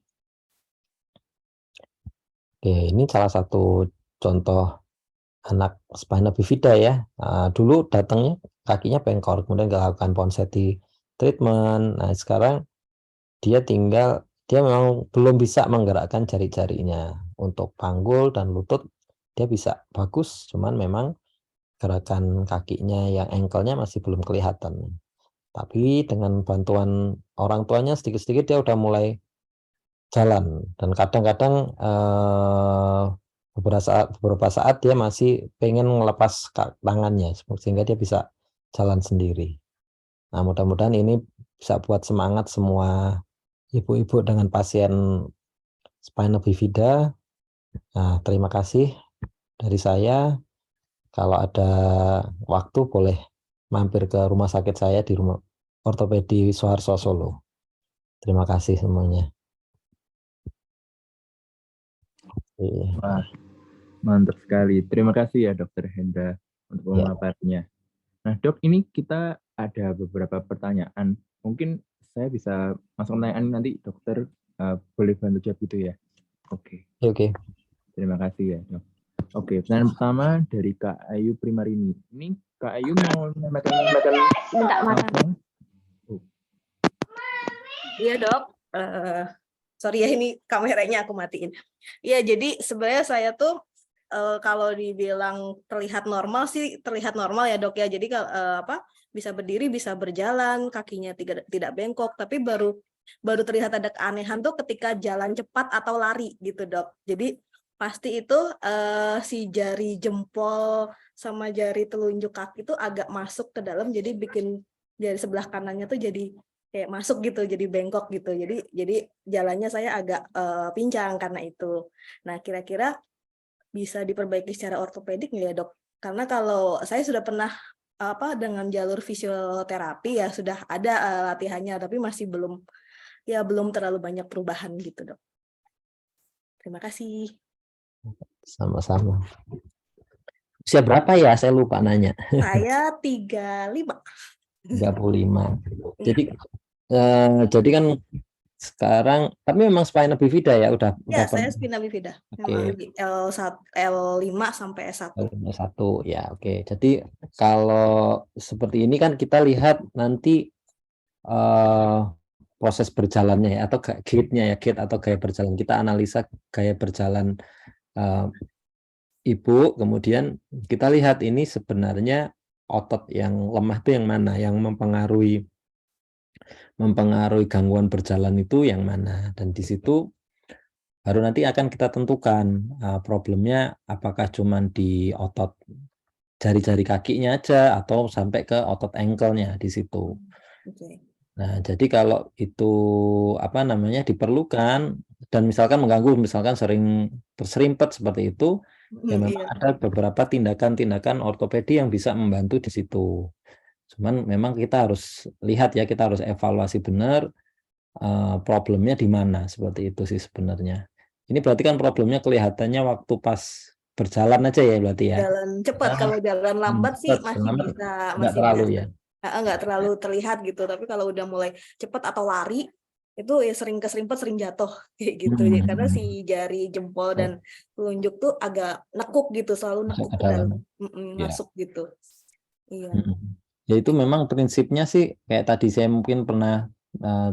Speaker 2: Oke, ini salah satu contoh anak spina bifida ya. Dulu datangnya kakinya bengkok, kemudian dilakukan Ponseti treatment. Nah, sekarang dia memang belum bisa menggerakkan jari-jarinya. Untuk panggul dan lutut dia bisa bagus, cuman memang gerakan kakinya yang ankle-nya masih belum kelihatan. Tapi dengan bantuan orang tuanya sedikit-sedikit dia udah mulai jalan, dan kadang-kadang beberapa saat dia masih pengen melepas tangannya sehingga dia bisa jalan sendiri. Nah, mudah-mudahan ini bisa buat semangat semua ibu-ibu dengan pasien spina bifida. Nah, terima kasih dari saya. Kalau ada waktu boleh mampir ke rumah sakit saya di rumah ortopedi Soeharto Solo. Terima kasih semuanya.
Speaker 3: Wah, mantap sekali. Terima kasih ya Dokter Hendra untuk
Speaker 2: Ya.
Speaker 3: pemaparannya. Nah Dok, ini kita ada beberapa pertanyaan. Mungkin saya bisa masuk pertanyaan nanti dokter boleh bantu jawab gitu ya. Oke.
Speaker 2: Oke.
Speaker 3: Terima kasih ya Dok. Oke, pertanyaan pertama dari Kak Ayu Primarini. Ini Kak Ayu mau menyampaikan
Speaker 1: Minta makan.
Speaker 3: apa?
Speaker 1: Iya dok, sorry ya ini kameranya aku matiin. Iya jadi sebenarnya saya tuh kalau dibilang terlihat normal sih terlihat normal ya dok ya. Jadi bisa berdiri, bisa berjalan, kakinya tidak bengkok. Tapi baru terlihat ada keanehan tuh ketika jalan cepat atau lari gitu dok. Jadi pasti itu si jari jempol sama jari telunjuk kaki tuh agak masuk ke dalam, jadi bikin jari sebelah kanannya tuh jadi kayak masuk gitu, jadi bengkok gitu. Jadi jalannya saya agak pincang karena itu. Nah, kira-kira bisa diperbaiki secara ortopedik nggak ya, Dok? Karena kalau saya sudah pernah dengan jalur fisioterapi ya sudah ada latihannya, tapi masih belum terlalu banyak perubahan gitu, Dok. Terima kasih.
Speaker 2: Sama-sama. Usia berapa ya? Saya lupa nanya.
Speaker 1: Saya 35.
Speaker 2: 35. Jadi kan sekarang, tapi memang spina bifida ya udah
Speaker 1: Ya, saya
Speaker 2: pernah.
Speaker 1: spina bifida.
Speaker 2: Oke.
Speaker 1: Memang di L5 sampai S1.
Speaker 2: L1 ya, oke. Jadi kalau seperti ini kan kita lihat nanti proses berjalannya ya, atau gait-nya ya, gait atau gaya berjalan. Kita analisa gaya berjalan ibu, kemudian kita lihat ini sebenarnya otot yang lemah itu yang mana, yang mempengaruhi gangguan berjalan itu yang mana, dan di situ baru nanti akan kita tentukan problemnya apakah cuman di otot jari-jari kakinya aja atau sampai ke otot ankle-nya di situ.
Speaker 1: Oke.
Speaker 2: Nah, jadi kalau itu diperlukan dan misalkan mengganggu, misalkan sering terserimpet seperti itu, ya memang
Speaker 1: Iya.
Speaker 2: ada beberapa tindakan-tindakan ortopedi yang bisa membantu di situ. Cuman memang kita harus lihat ya, kita harus evaluasi benar problemnya di mana, seperti itu sih sebenarnya. Ini berarti kan problemnya kelihatannya waktu pas berjalan aja ya berarti ya.
Speaker 1: Jalan cepat,
Speaker 2: Nah,
Speaker 1: kalau jalan lambat sih masih
Speaker 2: lambat
Speaker 1: bisa,
Speaker 2: nggak terlalu ya.
Speaker 1: nggak terlalu terlihat gitu. Tapi kalau udah mulai cepat atau lari, itu ya sering keserimpet, sering jatuh kayak gitu. Ya, karena si jari jempol dan telunjuk tuh agak nekuk gitu, selalu
Speaker 2: Masuk
Speaker 1: nekuk
Speaker 2: ke
Speaker 1: ke dalam,
Speaker 2: dalam. Ya.
Speaker 1: masuk gitu. Iya.
Speaker 2: Ya itu memang prinsipnya sih kayak tadi saya mungkin pernah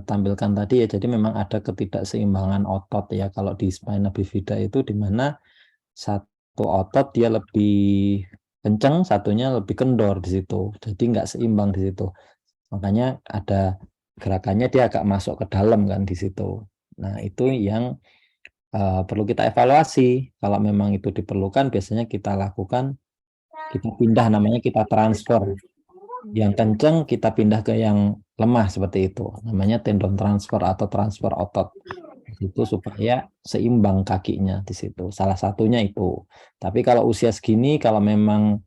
Speaker 2: tampilkan tadi ya, jadi memang ada ketidakseimbangan otot ya kalau di spina bifida itu, di mana satu otot dia lebih kenceng, satunya lebih kendor di situ, jadi nggak seimbang di situ, makanya ada gerakannya dia agak masuk ke dalam kan di situ. Nah itu yang perlu kita evaluasi. Kalau memang itu diperlukan, biasanya kita lakukan, kita pindah, namanya kita transfer. Yang kenceng kita pindah ke yang lemah, seperti itu. Namanya tendon transfer atau transfer otot. Itu supaya seimbang kakinya di situ. Salah satunya itu. Tapi kalau usia segini, kalau memang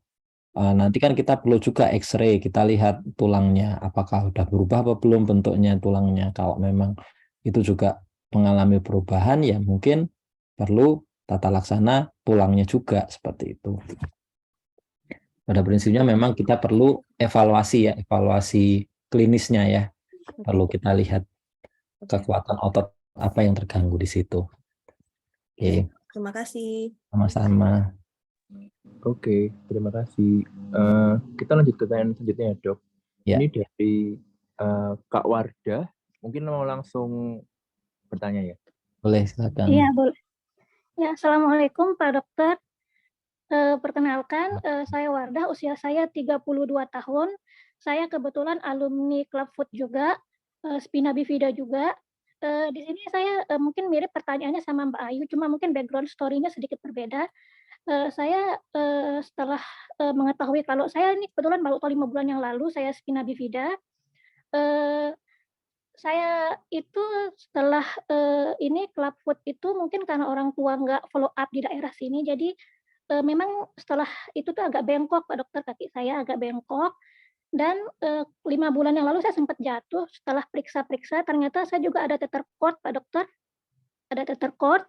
Speaker 2: nanti kan kita perlu juga X-ray, kita lihat tulangnya apakah udah berubah apa belum bentuknya tulangnya. Kalau memang itu juga mengalami perubahan, ya mungkin perlu tata laksana tulangnya juga, seperti itu. Pada prinsipnya memang kita perlu evaluasi ya, evaluasi klinisnya ya. Perlu kita lihat kekuatan otot apa yang terganggu di situ. Oke,
Speaker 1: Terima kasih.
Speaker 2: sama-sama.
Speaker 3: Oke, terima kasih. Kita lanjut ke pertanyaan selanjutnya ya, Dok.
Speaker 2: Ya.
Speaker 3: Ini dari Kak Wardah. Mungkin mau langsung bertanya ya?
Speaker 2: Boleh, silakan.
Speaker 4: Iya, boleh. Ya, Assalamualaikum Pak Dokter. Perkenalkan, saya Wardah, usia saya 32 tahun. Saya kebetulan alumni Clubfoot juga, Spina Bifida juga. Di sini saya mungkin mirip pertanyaannya sama Mbak Ayu, cuma mungkin background story-nya sedikit berbeda. Saya setelah mengetahui kalau saya ini kebetulan baru tahu 5 bulan yang lalu saya Spina Bifida. Saya itu setelah ini Clubfoot itu mungkin karena orang tua nggak follow up di daerah sini, jadi memang setelah itu tuh agak bengkok Pak Dokter, kaki saya agak bengkok dan 5 bulan yang lalu saya sempat jatuh, setelah periksa-periksa ternyata saya juga ada teter cord Pak Dokter, ada teter cord.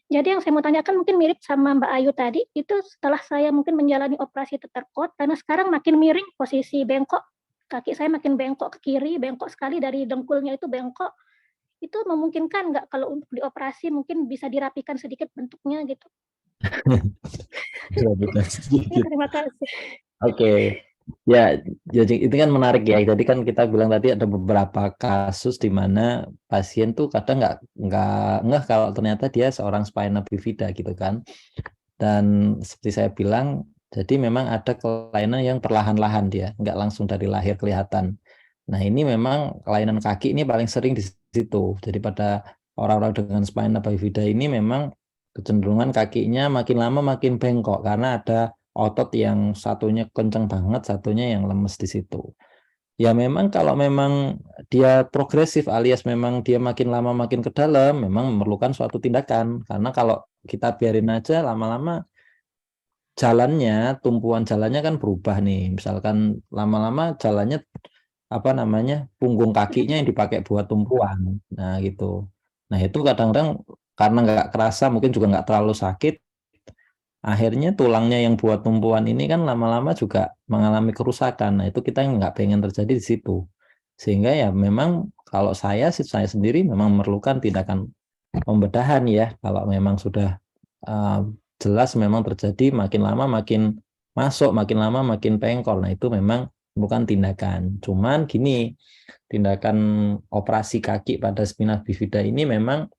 Speaker 4: Jadi yang saya mau tanyakan mungkin mirip sama Mbak Ayu tadi, itu setelah saya mungkin menjalani operasi teter cord, karena sekarang makin miring posisi bengkok, kaki saya makin bengkok ke kiri, bengkok sekali dari dengkulnya itu bengkok. Itu memungkinkan nggak kalau untuk dioperasi mungkin bisa dirapikan sedikit bentuknya gitu? Terima kasih.
Speaker 2: Oke. Ya, jadi itu kan menarik ya. Jadi kan kita bilang tadi ada beberapa kasus di mana pasien tuh kadang nggak kalau ternyata dia seorang spina bifida gitu kan. Dan seperti saya bilang, jadi memang ada kelainan yang perlahan-lahan dia, nggak langsung dari lahir kelihatan. Nah ini memang kelainan kaki ini paling sering di situ. Jadi pada orang-orang dengan spina bifida ini memang kecenderungan kakinya makin lama makin bengkok karena ada otot yang satunya kenceng banget, satunya yang lemes di situ. Ya memang kalau memang dia progresif alias memang dia makin lama makin ke dalam, memang memerlukan suatu tindakan. Karena kalau kita biarin aja lama-lama jalannya, tumpuan jalannya kan berubah nih. Misalkan lama-lama jalannya punggung kakinya yang dipakai buat tumpuan. Nah gitu. Nah itu kadang-kadang karena nggak kerasa, mungkin juga nggak terlalu sakit, akhirnya tulangnya yang buat tumpuan ini kan lama-lama juga mengalami kerusakan. Nah itu kita nggak pengen terjadi di situ. Sehingga ya memang kalau saya sendiri memang memerlukan tindakan pembedahan ya. Kalau memang sudah jelas memang terjadi makin lama makin masuk, makin lama makin pengkol. Nah itu memang bukan tindakan. Cuman gini, tindakan operasi kaki pada spina bifida ini memang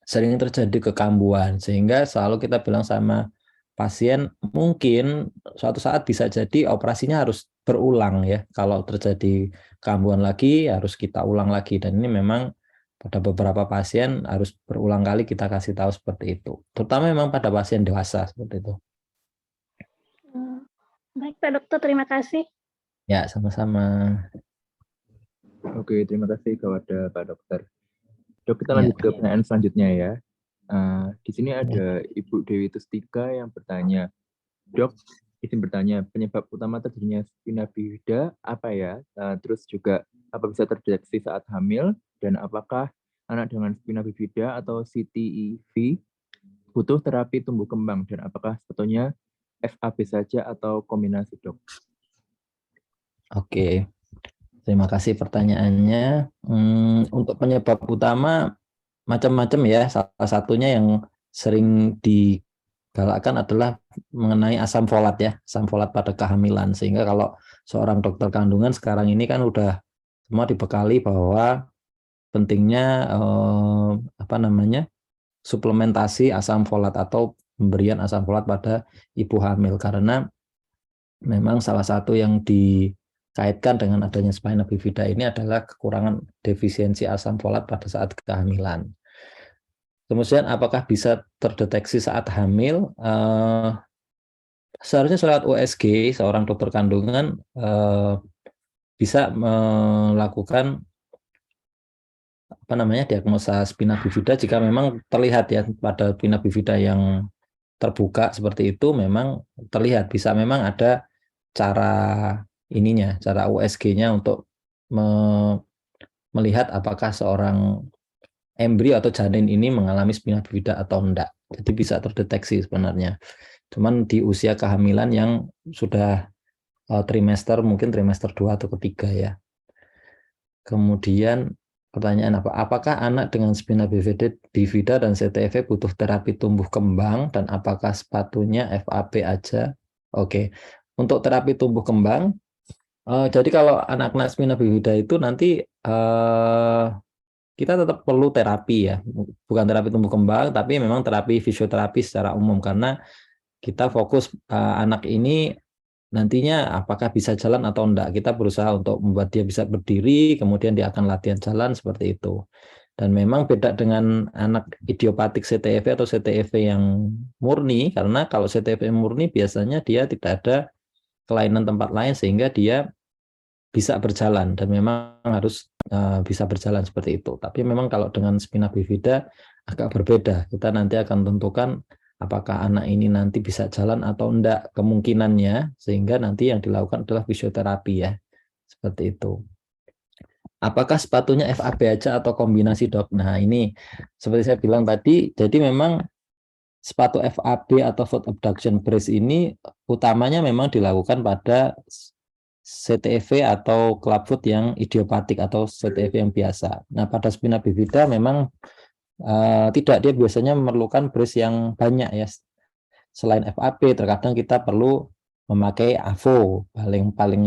Speaker 2: sering terjadi kekambuhan, sehingga selalu kita bilang sama pasien mungkin suatu saat bisa jadi operasinya harus berulang ya. Kalau terjadi kambuhan lagi harus kita ulang lagi, dan ini memang pada beberapa pasien harus berulang kali kita kasih tahu seperti itu. Terutama memang pada pasien dewasa seperti itu.
Speaker 4: Baik Pak Dokter, terima kasih.
Speaker 2: Ya, sama-sama.
Speaker 3: Oke, terima kasih kepada Pak Dokter. Dok, kita
Speaker 2: Ya.
Speaker 3: lanjut ke pertanyaan selanjutnya ya. Di sini ada Ibu Dewi Tustika yang bertanya, Dok, izin bertanya, penyebab utama terjadinya spina bifida apa ya? Terus juga apa bisa terdeteksi saat hamil, dan apakah anak dengan spina bifida atau CTEV butuh terapi tumbuh kembang, dan apakah sebetulnya FAB saja atau kombinasi, Dok?
Speaker 2: Oke, terima kasih pertanyaannya. Untuk penyebab utama macam-macam ya. Salah satunya yang sering digalakkan adalah mengenai asam folat ya, asam folat pada kehamilan. Sehingga kalau seorang dokter kandungan sekarang ini kan udah semua dibekali bahwa pentingnya suplementasi asam folat atau pemberian asam folat pada ibu hamil, karena memang salah satu yang dikaitkan dengan adanya spina bifida ini adalah kekurangan defisiensi asam folat pada saat kehamilan. Kemudian apakah bisa terdeteksi saat hamil? Seharusnya lewat USG, seorang dokter kandungan bisa melakukan diagnosa spina bifida jika memang terlihat ya pada spina bifida yang terbuka seperti itu, memang terlihat bisa memang ada cara cara USG-nya untuk melihat apakah seorang embrio atau janin ini mengalami spina bifida atau enggak. Jadi bisa terdeteksi sebenarnya. Cuman di usia kehamilan yang sudah mungkin trimester 2 atau ketiga ya. Kemudian pertanyaan apa? Apakah anak dengan spina bifida dan CTEV butuh terapi tumbuh kembang, dan apakah sepatunya FAB aja? Oke. Untuk terapi tumbuh kembang, jadi kalau anak-anak spina bifida itu nanti kita tetap perlu terapi ya, bukan terapi tumbuh kembang, tapi memang terapi fisioterapi secara umum, karena kita fokus anak ini nantinya apakah bisa jalan atau enggak. Kita berusaha untuk membuat dia bisa berdiri, kemudian dia akan latihan jalan seperti itu. Dan memang beda dengan anak idiopatik CTEV atau CTEV yang murni, karena kalau CTEV murni biasanya dia tidak ada kelainan tempat lain sehingga dia bisa berjalan, dan memang harus bisa berjalan seperti itu. Tapi memang kalau dengan spina bifida agak berbeda. Kita nanti akan tentukan apakah anak ini nanti bisa jalan atau enggak, kemungkinannya, sehingga nanti yang dilakukan adalah fisioterapi ya. Seperti itu. Apakah sepatunya FAB aja atau kombinasi, Dok? Nah, ini seperti saya bilang tadi, jadi memang sepatu FAB atau foot abduction brace ini utamanya memang dilakukan pada CTEV atau clubfoot yang idiopatik atau CTEV yang biasa. Nah, pada spina bifida memang tidak, dia biasanya memerlukan brace yang banyak ya. Selain FAB, terkadang kita perlu memakai AVO paling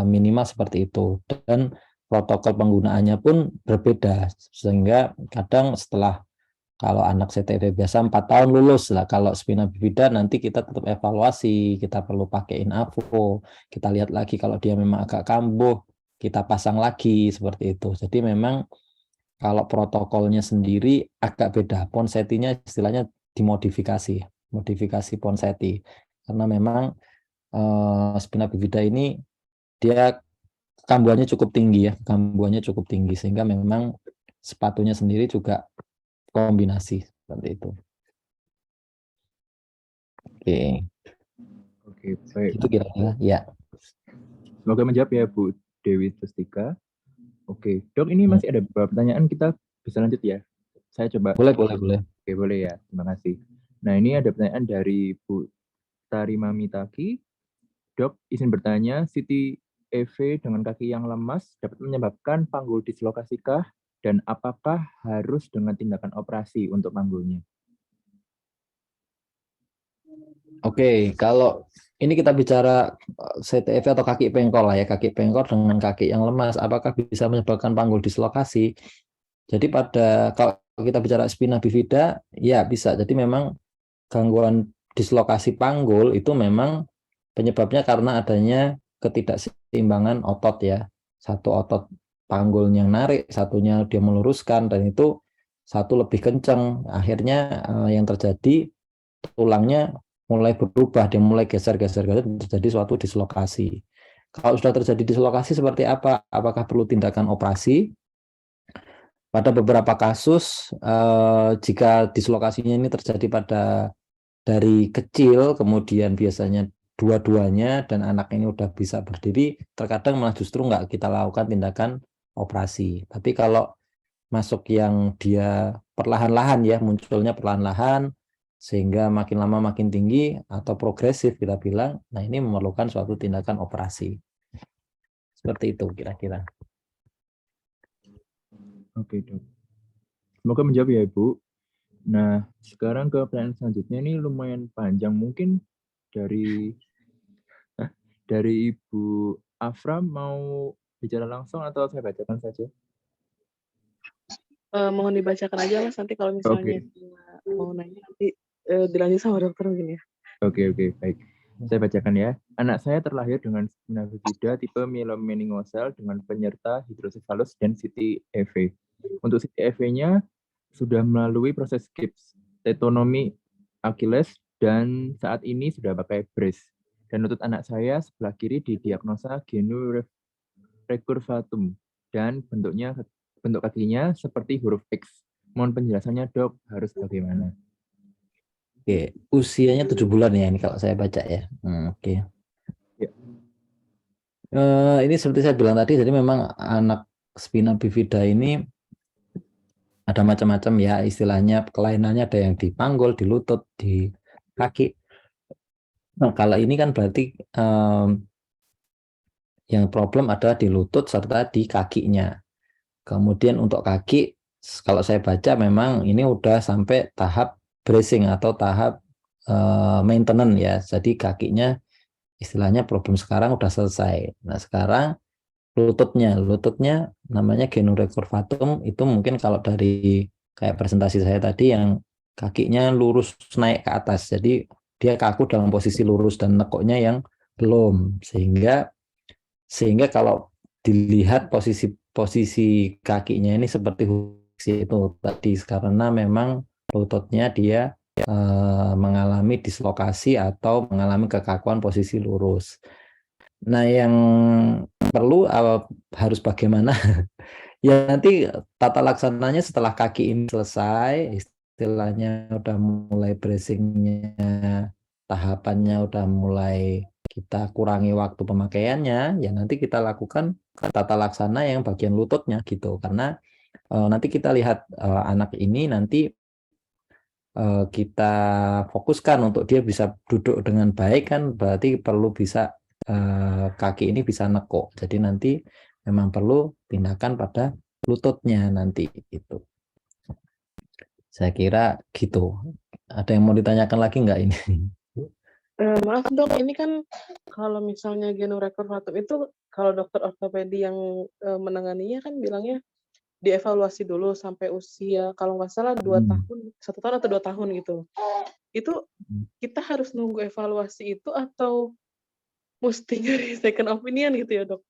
Speaker 2: minimal seperti itu, dan protokol penggunaannya pun berbeda, sehingga kadang setelah kalau anak CTEV biasa 4 tahun lulus lah, kalau spina bifida nanti kita tetap evaluasi, kita perlu pakaiin AVO, kita lihat lagi kalau dia memang agak kambuh, kita pasang lagi seperti itu. Jadi memang kalau protokolnya sendiri agak beda, ponsetinya istilahnya dimodifikasi, modifikasi ponseti, karena memang spina bifida ini dia kambuhannya cukup tinggi ya, kambuhannya cukup tinggi, sehingga memang sepatunya sendiri juga kombinasi seperti itu. Oke.
Speaker 3: Oke, baik.
Speaker 2: Itu kira-kira ya.
Speaker 3: Semoga menjawab ya Bu Dewi Tustika. Oke, Dok, ini masih ada beberapa pertanyaan, kita bisa lanjut ya. Saya coba.
Speaker 2: Boleh.
Speaker 3: Oke, boleh ya. Terima kasih. Nah, ini ada pertanyaan dari Bu Tarima Mitaki. Dok, izin bertanya, CTEV dengan kaki yang lemas dapat menyebabkan panggul dislokasikah, dan apakah harus dengan tindakan operasi untuk panggulnya?
Speaker 2: Oke, kalau ini kita bicara CTEV atau kaki pengkol lah ya, kaki pengkol dengan kaki yang lemas, apakah bisa menyebabkan panggul dislokasi? Jadi kalau kita bicara spina bifida, ya bisa. Jadi memang gangguan dislokasi panggul itu memang penyebabnya karena adanya ketidakseimbangan otot ya. Satu otot panggul yang narik, satunya dia meluruskan, dan itu satu lebih kencang. Akhirnya yang terjadi tulangnya mulai berubah, dia mulai geser-geser, terjadi suatu dislokasi. Kalau sudah terjadi dislokasi seperti apa? Apakah perlu tindakan operasi? Pada beberapa kasus, jika dislokasinya ini terjadi dari kecil, kemudian biasanya dua-duanya, dan anak ini udah bisa berdiri, terkadang malah justru nggak kita lakukan tindakan operasi. Tapi kalau masuk yang dia perlahan-lahan ya, munculnya perlahan-lahan, sehingga makin lama makin tinggi atau progresif kita bilang, nah ini memerlukan suatu tindakan operasi. Seperti itu kira-kira.
Speaker 3: Oke, Dok. Semoga menjawab ya, Ibu. Nah, sekarang ke pertanyaan selanjutnya ini lumayan panjang. Mungkin dari Ibu Afra mau bicara langsung atau saya bacakan saja?
Speaker 5: Mohon dibacakan aja Mas, nanti kalau misalnya mau nanya nanti dilanjut sama dokter mungkin ya.
Speaker 3: Oke, baik. Saya bacakan ya. Anak saya terlahir dengan spina bifida tipe myelomeningocele dengan penyerta hidrocephalus dan CTEV. Untuk CTEV-nya sudah melalui proses gips, tetonomi Achilles, dan saat ini sudah pakai brace. Dan lutut anak saya sebelah kiri didiagnosa genu recurvatum dan bentuk kakinya seperti huruf X. Mohon penjelasannya, Dok, harus bagaimana?
Speaker 2: Oke, usianya 7 bulan ya ini kalau saya baca ya. Oke.
Speaker 3: Ya.
Speaker 2: Ini seperti saya bilang tadi, jadi memang anak spina bifida ini ada macam-macam ya, istilahnya kelainannya ada yang di panggul, di lutut, di kaki. Nah, kalau ini kan berarti yang problem adalah di lutut serta di kakinya. Kemudian untuk kaki, kalau saya baca memang ini udah sampai tahap bracing atau tahap maintenance ya. Jadi kakinya istilahnya problem sekarang udah selesai. Nah sekarang lututnya namanya genu recurvatum, itu mungkin kalau dari kayak presentasi saya tadi yang kakinya lurus naik ke atas. Jadi dia kaku dalam posisi lurus dan nekuknya yang belum, sehingga kalau dilihat posisi kakinya ini seperti itu tadi, karena memang lututnya dia mengalami dislokasi atau mengalami kekakuan posisi lurus. Nah, yang perlu harus bagaimana? Ya nanti tata laksananya setelah kaki ini selesai, istilahnya udah mulai bracingnya, tahapannya udah mulai kita kurangi waktu pemakaiannya, ya nanti kita lakukan tata laksana yang bagian lututnya gitu. Karena nanti kita lihat anak ini nanti kita fokuskan untuk dia bisa duduk dengan baik kan, berarti perlu bisa kaki ini bisa nekuk. Jadi nanti memang perlu tindakan pada lututnya nanti itu. Saya kira gitu. Ada yang mau ditanyakan lagi nggak ini?
Speaker 5: Maaf Dok, ini kan kalau misalnya genu recurvatum itu kalau dokter ortopedi yang menanganinya kan bilangnya dievaluasi dulu sampai usia kalau nggak salah 2 tahun, 1 tahun atau 2 tahun gitu. Itu kita harus nunggu evaluasi itu atau mesti nyari second opinion gitu ya Dok?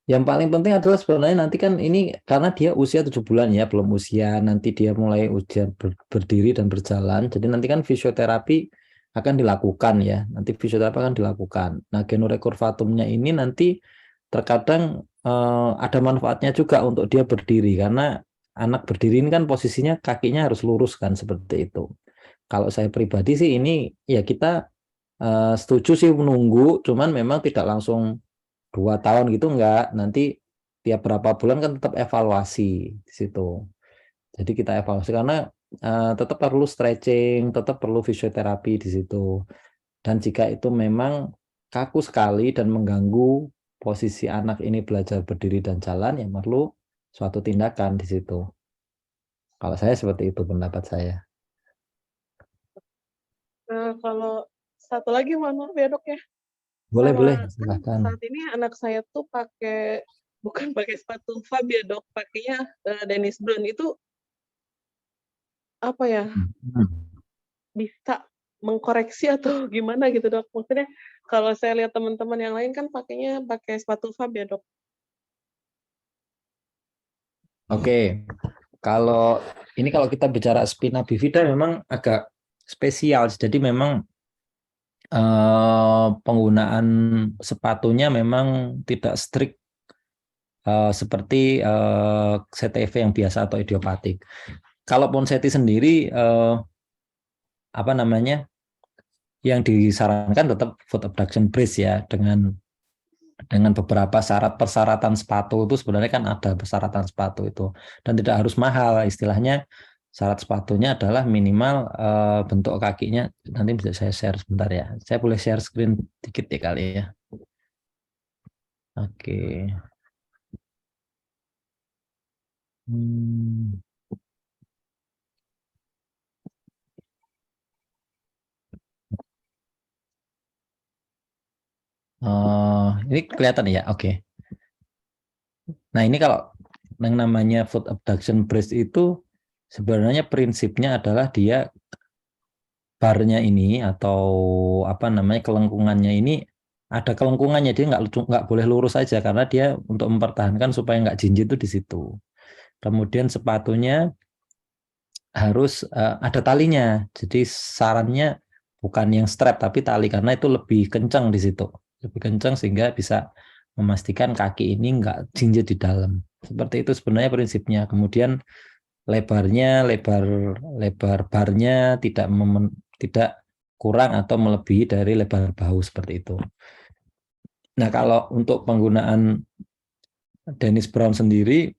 Speaker 2: Yang paling penting adalah sebenarnya nanti kan ini karena dia usia 7 bulan ya, belum usia nanti dia mulai usia berdiri dan berjalan. Jadi nanti kan fisioterapi akan dilakukan ya. Nanti fisioterapi akan dilakukan. Nah, genu recurvatumnya ini nanti terkadang ada manfaatnya juga untuk dia berdiri, karena anak berdiri ini kan posisinya kakinya harus lurus kan, seperti itu. Kalau saya pribadi sih ini ya kita setuju sih menunggu, cuman memang tidak langsung 2 tahun gitu enggak, nanti tiap berapa bulan kan tetap evaluasi di situ. Jadi kita evaluasi karena tetap perlu stretching, tetap perlu fisioterapi di situ. Dan jika itu memang kaku sekali dan mengganggu posisi anak ini belajar berdiri dan jalan, ya perlu suatu tindakan di situ. Kalau saya seperti itu pendapat saya.
Speaker 5: Kalau satu lagi mohon maaf ya dok ya.
Speaker 2: Boleh, boleh,
Speaker 5: Kan
Speaker 2: silahkan.
Speaker 5: saat ini anak saya tuh bukan pakai sepatu Fab ya dok, pakainya Dennis Brown. Itu apa ya, bisa mengkoreksi atau gimana gitu dok? Maksudnya kalau saya lihat teman-teman yang lain kan pakainya pakai sepatu Fab ya dok.
Speaker 2: Oke, kalau kita bicara Spina bifida memang agak spesial. Jadi memang penggunaan sepatunya memang tidak strict seperti CTV yang biasa atau idiopatik. Kalau Ponseti sendiri apa namanya, yang disarankan tetap foot abduction brace ya, dengan beberapa persyaratan sepatu itu. Sebenarnya kan ada persyaratan sepatu itu, dan tidak harus mahal. Istilahnya syarat sepatunya adalah minimal bentuk kakinya. Nanti bisa saya share sebentar ya. Saya boleh share screen dikit ya kali ya. Oke. Ini kelihatan ya, oke. Nah ini kalau yang namanya foot abduction brace itu sebenarnya prinsipnya adalah dia barnya ini atau apa namanya kelengkungannya ini ada kelengkungannya, dia nggak boleh lurus aja karena dia untuk mempertahankan supaya nggak jinjit itu di situ. Kemudian sepatunya harus ada talinya, jadi sarannya bukan yang strap tapi tali karena itu lebih kencang di situ, lebih kencang sehingga bisa memastikan kaki ini nggak jinjit di dalam. Seperti itu sebenarnya prinsipnya. Kemudian lebar barnya tidak kurang atau melebihi dari lebar bahu, seperti itu. Nah, kalau untuk penggunaan Dennis Brown sendiri,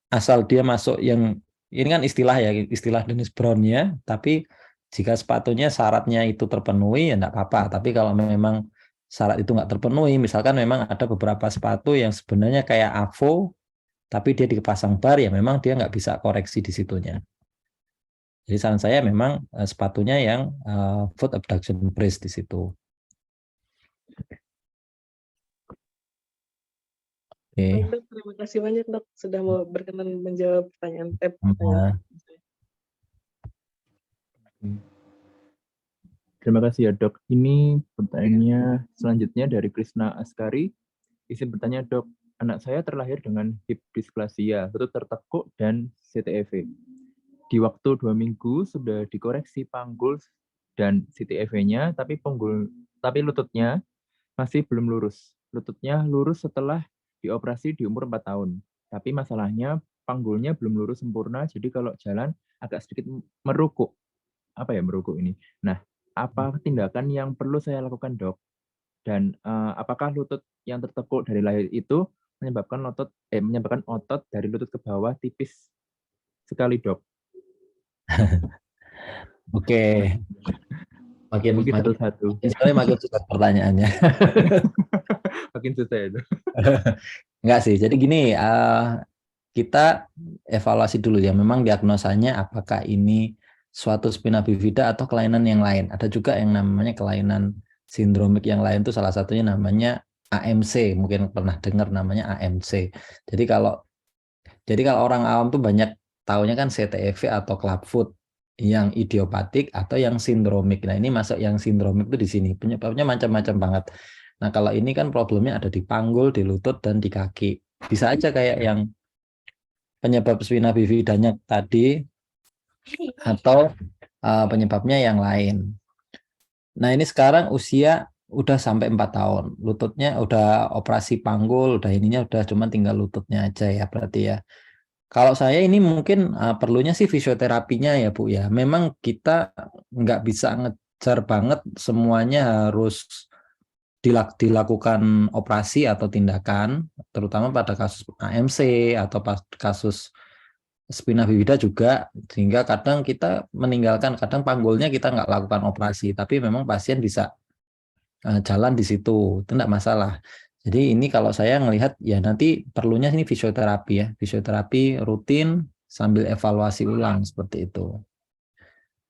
Speaker 2: asal dia masuk yang ini kan istilah Dennis Brown-nya, tapi jika sepatunya syaratnya itu terpenuhi ya enggak apa-apa. Tapi kalau memang syarat itu nggak terpenuhi, misalkan memang ada beberapa sepatu yang sebenarnya kayak Avo, tapi dia dipasang bar, ya memang dia nggak bisa koreksi di situnya. Jadi saran saya memang sepatunya yang foot abduction brace di situ. Oke.
Speaker 5: Dok, terima kasih banyak dok sudah mau berkenan menjawab pertanyaan.
Speaker 3: Terima kasih ya dok. Ini pertanyaannya selanjutnya dari Krisna Askari. Isi bertanya, dok, anak saya terlahir dengan hip dysplasia, lutut tertekuk dan CTEV. Di waktu 2 minggu sudah dikoreksi panggul dan CTEV-nya, tapi lututnya masih belum lurus. Lututnya lurus setelah dioperasi di umur 4 tahun. Tapi masalahnya panggulnya belum lurus sempurna, jadi kalau jalan agak sedikit merukuk. Apa ya merukuk ini? Nah, apa tindakan yang perlu saya lakukan, dok? Dan apakah lutut yang tertekuk dari lahir itu menyebabkan otot dari lutut ke bawah tipis sekali, dok?
Speaker 2: Oke. Makin
Speaker 3: satu-satu.
Speaker 2: Makin susah pertanyaannya.
Speaker 3: Makin susah itu.
Speaker 2: Enggak sih. Jadi gini, kita evaluasi dulu ya. Memang diagnosanya apakah ini suatu spina bifida atau kelainan yang lain. Ada juga yang namanya kelainan sindromik yang lain, itu salah satunya namanya AMC. Mungkin pernah dengar namanya AMC. Jadi kalau orang awam tuh banyak taunya kan CTEV atau clubfoot, yang idiopatik atau yang sindromik. Nah, ini masuk yang sindromik itu di sini. Penyebabnya macam-macam banget. Nah, kalau ini kan problemnya ada di panggul, di lutut, dan di kaki. Bisa aja kayak yang penyebab spina bifidanya tadi, atau penyebabnya yang lain. Nah, ini sekarang usia udah sampai 4 tahun. Lututnya udah operasi panggul, udah ininya udah cuma tinggal lututnya aja ya berarti ya. Kalau saya ini mungkin perlunya sih fisioterapinya ya Bu ya. Memang kita nggak bisa ngejar banget semuanya harus dilakukan operasi atau tindakan, terutama pada kasus AMC atau kasus spina bifida juga, sehingga kadang kita meninggalkan, kadang panggulnya kita nggak lakukan operasi, tapi memang pasien bisa jalan di situ, itu enggak masalah. Jadi ini kalau saya ngelihat ya nanti perlunya ini fisioterapi ya, fisioterapi rutin sambil evaluasi ulang seperti itu.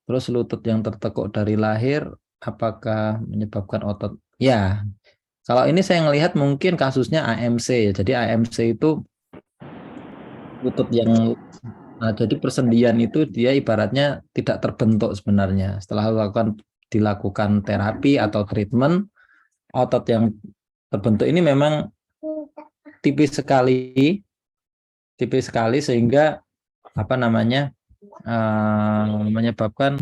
Speaker 2: Terus lutut yang tertekuk dari lahir, apakah menyebabkan otot? Ya, kalau ini saya ngelihat mungkin kasusnya AMC ya. Jadi AMC itu lutut yang jadi persendian itu dia ibaratnya tidak terbentuk sebenarnya. Setelah dilakukan terapi atau treatment, otot yang terbentuk ini memang tipis sekali sehingga apa namanya menyebabkan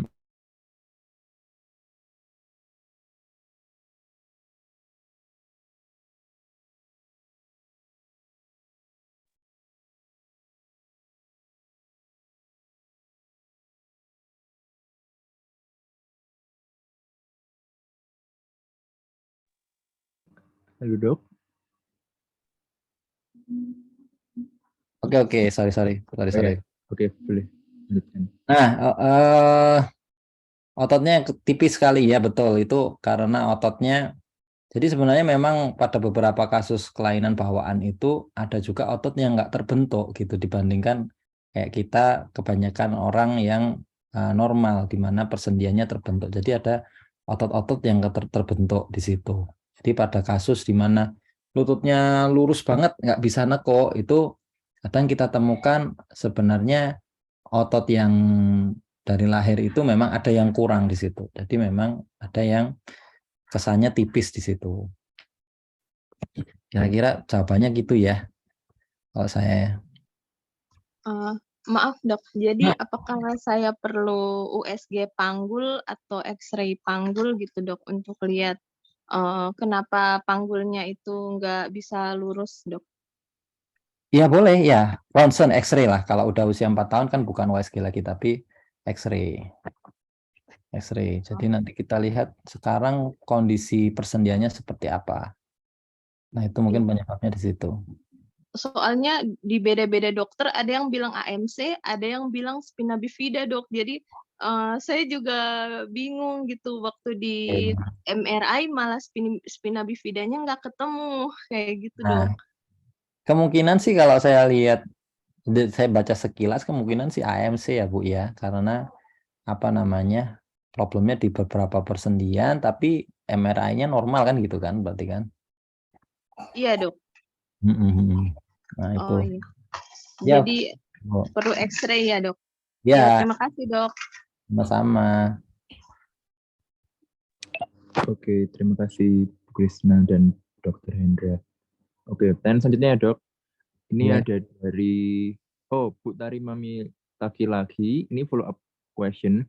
Speaker 3: Halo dok.
Speaker 2: oke, sorry.
Speaker 3: Oke, boleh lanjutkan.
Speaker 2: Nah, ototnya tipis sekali ya, betul. Itu karena ototnya. Jadi sebenarnya memang pada beberapa kasus kelainan bawaan itu ada juga otot yang nggak terbentuk gitu dibandingkan kayak kita kebanyakan orang yang normal di mana persendiannya terbentuk. Jadi ada otot-otot yang terbentuk di situ. Jadi pada kasus di mana lututnya lurus banget nggak bisa neko itu kadang kita temukan sebenarnya otot yang dari lahir itu memang ada yang kurang di situ. Jadi memang ada yang kesannya tipis di situ. Kira-kira jawabannya gitu ya. Kalau saya.
Speaker 6: Maaf dok, jadi apakah saya perlu USG panggul atau X-ray panggul gitu dok untuk lihat kenapa panggulnya itu nggak bisa lurus dok?
Speaker 2: Ya boleh ya. Ronsen X-ray lah. Kalau udah usia 4 tahun kan bukan USG lagi tapi X-ray. Jadi nanti kita lihat sekarang kondisi persendiannya seperti apa. Nah itu mungkin penyebabnya di situ.
Speaker 6: Soalnya di beda-beda dokter ada yang bilang AMC, ada yang bilang spina bifida dok. Jadi saya juga bingung gitu waktu di MRI malah spina bifidanya nggak ketemu kayak gitu dok.
Speaker 2: Nah, kemungkinan sih kalau saya lihat, saya baca sekilas kemungkinan sih AMC ya Bu ya, karena apa namanya problemnya di beberapa persendian, tapi MRI-nya normal kan gitu kan, berarti kan?
Speaker 6: Iya dok.
Speaker 2: Nah itu.
Speaker 6: Oh iya.
Speaker 2: Ya.
Speaker 6: Jadi perlu X-ray ya dok.
Speaker 2: Ya.
Speaker 6: Terima kasih dok.
Speaker 2: Sama-sama.
Speaker 3: Oke, terima kasih Bu Krisna dan Dr. Hendra. Oke, pertanyaan selanjutnya ya dok. Ini ada dari Bu Tarimami laki-laki. Ini follow up question.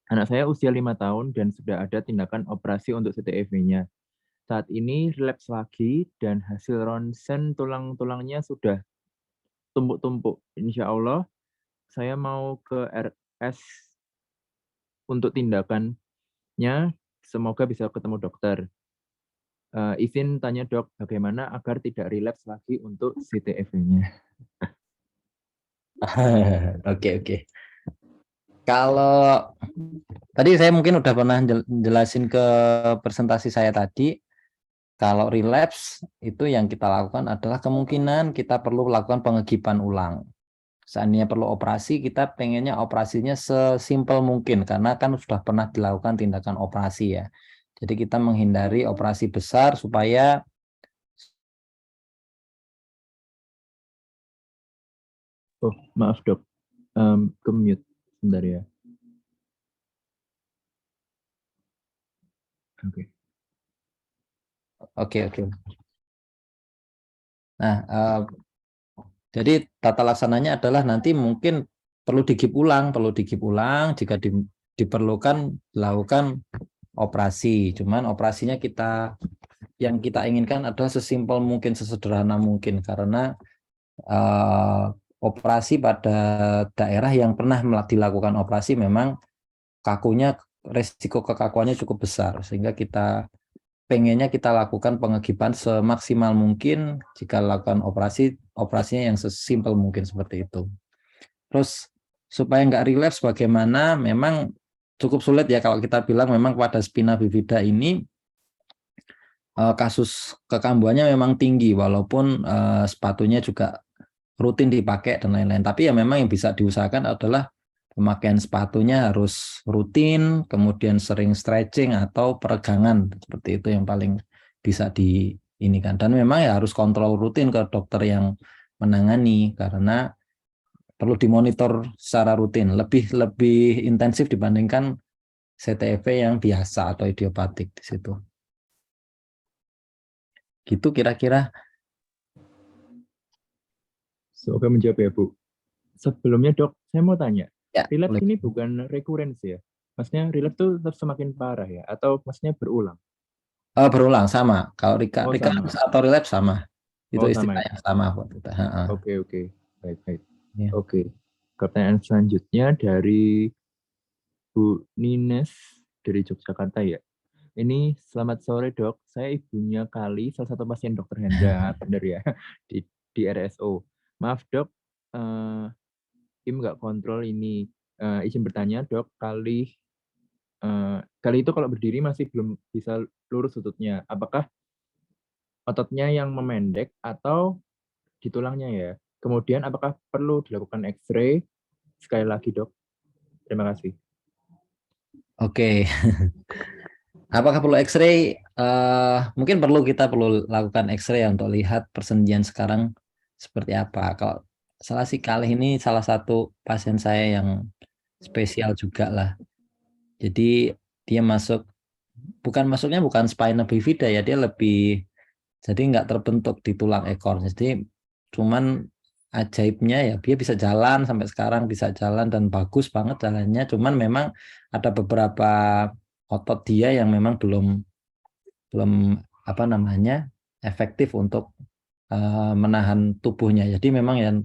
Speaker 3: Anak saya usia 5 tahun dan sudah ada tindakan operasi untuk CTEV-nya. Saat ini relapse lagi dan hasil ronsen tulang-tulangnya sudah tumpuk-tumpuk. Insya Allah saya mau ke RS untuk tindakannya. Semoga bisa ketemu dokter. Izin tanya dok, bagaimana agar tidak relapse lagi untuk CTEV-nya?
Speaker 2: Oke. Kalau tadi saya mungkin udah pernah jelasin ke presentasi saya tadi, kalau relapse itu yang kita lakukan adalah kemungkinan kita perlu lakukan pengegipan ulang. Seandainya perlu operasi, kita pengennya operasinya sesimpel mungkin karena kan sudah pernah dilakukan tindakan operasi ya. Jadi kita menghindari operasi besar supaya
Speaker 3: Maaf dok, ke mute sebentar ya.
Speaker 2: Oke. Nah, jadi tata laksananya adalah nanti mungkin perlu digip ulang jika diperlukan lakukan operasi. Cuman operasinya yang kita inginkan adalah sesimpel mungkin, sesederhana mungkin karena operasi pada daerah yang pernah dilakukan operasi memang resiko kekakuannya cukup besar sehingga kita pengennya kita lakukan pengegipan semaksimal mungkin jika lakukan operasinya yang sesimpel mungkin seperti itu. Terus supaya nggak relapse bagaimana, memang cukup sulit ya kalau kita bilang memang pada spina bifida ini kasus kekambuhannya memang tinggi walaupun sepatunya juga rutin dipakai dan lain-lain. Tapi ya memang yang bisa diusahakan adalah pemakaian sepatunya harus rutin, kemudian sering stretching atau peregangan, seperti itu yang paling bisa diinikan. Dan memang ya harus kontrol rutin ke dokter yang menangani, karena perlu dimonitor secara rutin, lebih intensif dibandingkan CTEV yang biasa atau idiopatik di situ. Gitu kira-kira.
Speaker 3: Semoga menjawab ya, Bu. Sebelumnya, Dok, saya mau tanya.
Speaker 2: Ya,
Speaker 3: Relapse
Speaker 2: boleh.
Speaker 3: ini bukan recurrence ya? Maksudnya relapse itu tetap semakin parah ya? Atau maksudnya berulang?
Speaker 2: Berulang sama. Kalau
Speaker 3: Oh,
Speaker 2: recurrence
Speaker 3: sama.
Speaker 2: atau relapse sama. Itu
Speaker 3: Oh, sama
Speaker 2: istilah
Speaker 3: itu.
Speaker 2: yang sama buat kita.
Speaker 3: Oke, oke. Baik.
Speaker 2: Ya.
Speaker 3: Oke. Pertanyaan selanjutnya dari Bu Nines dari Yogyakarta ya. Ini selamat sore, Dok. Saya ibunya Kali, salah satu pasien Dokter Hendra, benar ya, di RSO. Maaf, Dok, Im nggak kontrol ini. Izin bertanya, Dok, Kali itu kalau berdiri masih belum bisa lurus lututnya. Apakah ototnya yang memendek atau di tulangnya ya? Kemudian apakah perlu dilakukan X-ray? Sekali lagi, Dok. Terima kasih.
Speaker 2: Oke. Apakah perlu X-ray? Mungkin kita perlu lakukan X-ray untuk lihat persendian sekarang seperti apa. Kalau salah si Kali ini salah satu pasien saya yang spesial juga lah. Jadi dia masuknya bukan spina bifida ya, dia lebih, jadi nggak terbentuk di tulang ekor. Jadi cuman ajaibnya ya dia bisa jalan sampai sekarang, bisa jalan dan bagus banget jalannya. Cuman memang ada beberapa otot dia yang memang belum efektif untuk menahan tubuhnya. Jadi memang yang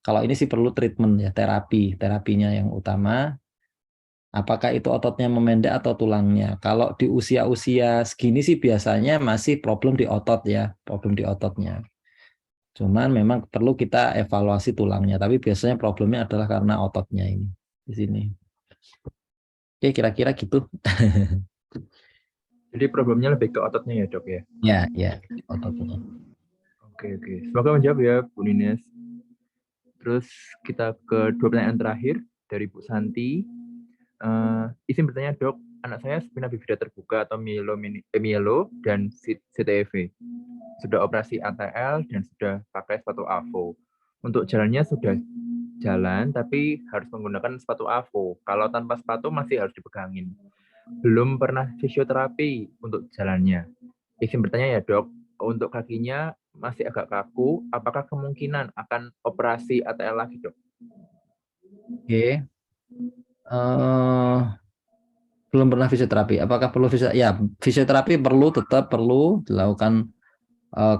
Speaker 2: kalau ini sih perlu treatment ya, terapinya yang utama. Apakah itu ototnya memendek atau tulangnya? Kalau di usia-usia segini sih biasanya masih problem di otot ya, problem di ototnya. Cuman memang perlu kita evaluasi tulangnya, tapi biasanya problemnya adalah karena ototnya ini di sini. Oke, kira-kira gitu.
Speaker 3: Jadi problemnya lebih ke ototnya ya, Dok ya?
Speaker 2: Ya, ototnya.
Speaker 3: Oke. Semoga menjawab ya, Bu Nines. Terus kita ke 2 pertanyaan terakhir dari Bu Santi. Izin bertanya, Dok, anak saya spina bifida terbuka atau myelo dan CTEV. Sudah operasi ATL dan sudah pakai sepatu AVO. Untuk jalannya sudah jalan, tapi harus menggunakan sepatu AVO. Kalau tanpa sepatu masih harus dipegangin. Belum pernah fisioterapi untuk jalannya. Izin bertanya ya, Dok, untuk kakinya masih agak kaku, apakah kemungkinan akan operasi ATL lagi, Dok?
Speaker 2: Oke. Belum pernah fisioterapi. Apakah perlu fisioterapi? Ya, fisioterapi tetap perlu dilakukan.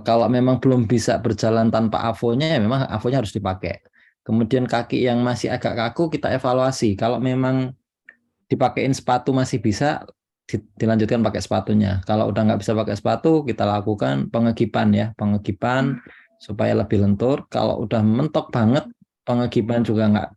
Speaker 2: Kalau memang belum bisa berjalan tanpa AVO-nya, ya memang AVO-nya harus dipakai. Kemudian kaki yang masih agak kaku kita evaluasi. Kalau memang dipakein sepatu masih bisa, dilanjutkan pakai sepatunya. Kalau udah nggak bisa pakai sepatu, kita lakukan pengegipan ya, pengegipan supaya lebih lentur. Kalau udah mentok banget, pengegipan juga nggak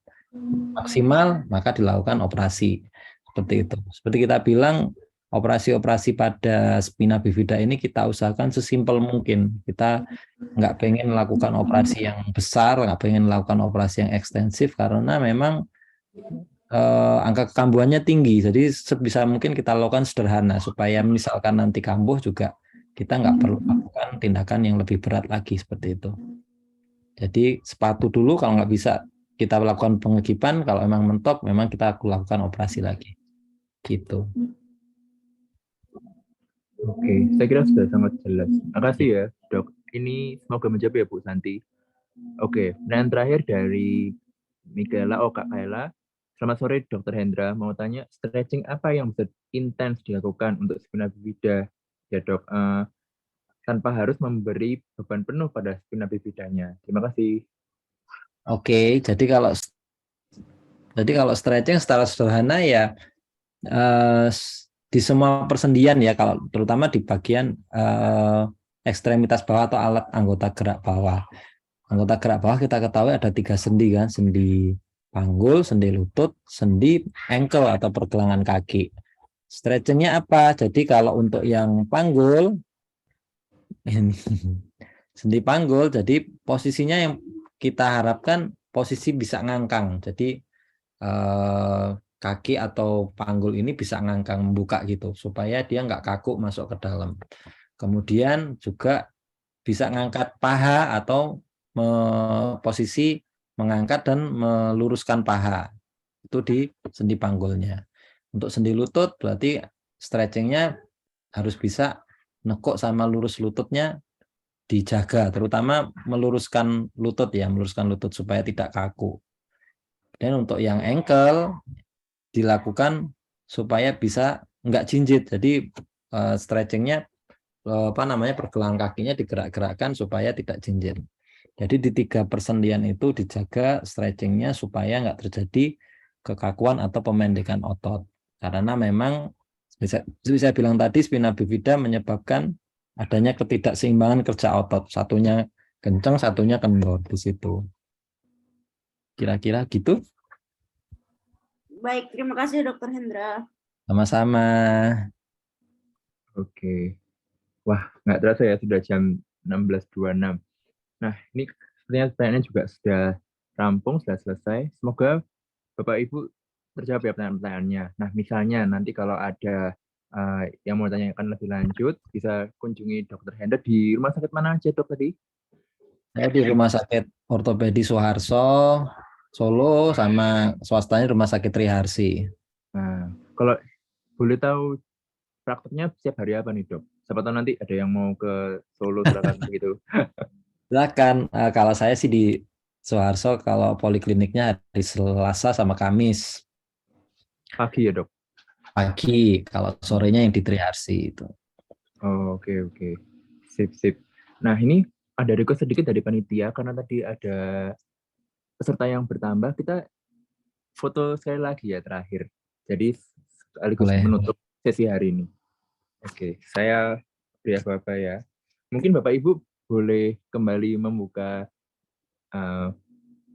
Speaker 2: maksimal, maka dilakukan operasi. Seperti itu. Seperti kita bilang, operasi-operasi pada spina bifida ini kita usahakan sesimpel mungkin. Kita nggak pengen melakukan operasi yang besar, nggak pengen melakukan operasi yang ekstensif, karena memang angka kekambuhannya tinggi. Jadi sebisa mungkin kita lakukan sederhana, supaya misalkan nanti kambuh juga kita nggak perlu lakukan tindakan yang lebih berat lagi, seperti itu. Jadi sepatu dulu, kalau nggak bisa kita lakukan pengegipan, kalau memang mentok memang kita lakukan operasi lagi. Gitu.
Speaker 3: Oke, saya kira sudah sangat jelas. Makasih ya, Dok. Ini semoga menjawab ya, Bu Santi. Oke, dan terakhir dari Mikaela, Kak Kaela. Selamat sore, Dr. Hendra. Mau tanya, stretching apa yang bisa intens dilakukan untuk spina bifida, ya Dok, tanpa harus memberi beban penuh pada spina bifidanya? Terima kasih.
Speaker 2: Oke, jadi kalau stretching secara sederhana ya, di semua persendian ya, kalau terutama di bagian ekstremitas bawah atau alat anggota gerak bawah. Anggota gerak bawah kita ketahui ada 3 sendi kan, sendi panggul, sendi lutut, sendi ankle atau pergelangan kaki. Stretchingnya apa? Jadi kalau untuk yang panggul, sendi panggul, jadi posisinya yang kita harapkan posisi bisa ngangkang. Jadi kaki atau panggul ini bisa ngangkang membuka gitu supaya dia nggak kaku masuk ke dalam. Kemudian juga bisa ngangkat paha atau posisi mengangkat dan meluruskan paha itu di sendi panggulnya. Untuk sendi lutut berarti stretchingnya harus bisa nekuk sama lurus lututnya dijaga, terutama meluruskan lutut ya, meluruskan lutut supaya tidak kaku. Dan untuk yang ankle dilakukan supaya bisa nggak jinjit. Jadi stretchingnya pergelangan kakinya digerak-gerakkan supaya tidak jinjit. Jadi di 3 persendian itu dijaga stretchingnya supaya nggak terjadi kekakuan atau pemendekan otot. Karena memang seperti saya bilang tadi, spina bifida menyebabkan adanya ketidakseimbangan kerja otot. Satunya kencang, satunya kendor di situ. Kira-kira gitu.
Speaker 7: Baik, terima kasih Dokter Hendra.
Speaker 2: Sama-sama.
Speaker 3: Oke. Wah, nggak terasa ya sudah jam 16.26. Nah, ini sepertinya pertanyaannya juga sudah rampung, sudah selesai. Semoga Bapak Ibu terjawab ya pertanyaan-pertanyaannya. Nah, misalnya nanti kalau ada yang mau tanyakan lebih lanjut, bisa kunjungi Dokter Hendra di rumah sakit mana aja, Dok, tadi?
Speaker 2: Saya di Rumah Sakit Ortopedi Suharso, Solo, sama swastanya Rumah Sakit Triharsi.
Speaker 3: Nah, kalau boleh tahu prakteknya setiap hari apa nih, Dok? Siapa tahu nanti ada yang mau ke Solo, silakan begitu.
Speaker 2: Silakan, kalau saya sih di Suharso, kalau polikliniknya hari Selasa sama Kamis.
Speaker 3: Pagi ya, Dok?
Speaker 2: Pagi, kalau sorenya yang di Triharsi itu.
Speaker 3: Oh, oke. Sip. Nah, ini ada request sedikit dari panitia, karena tadi ada peserta yang bertambah, kita foto sekali lagi ya terakhir. Jadi, sekaligus
Speaker 2: Boleh.
Speaker 3: menutup sesi hari ini. Oke, saya beri apa-apa ya. Mungkin Bapak Ibu boleh kembali membuka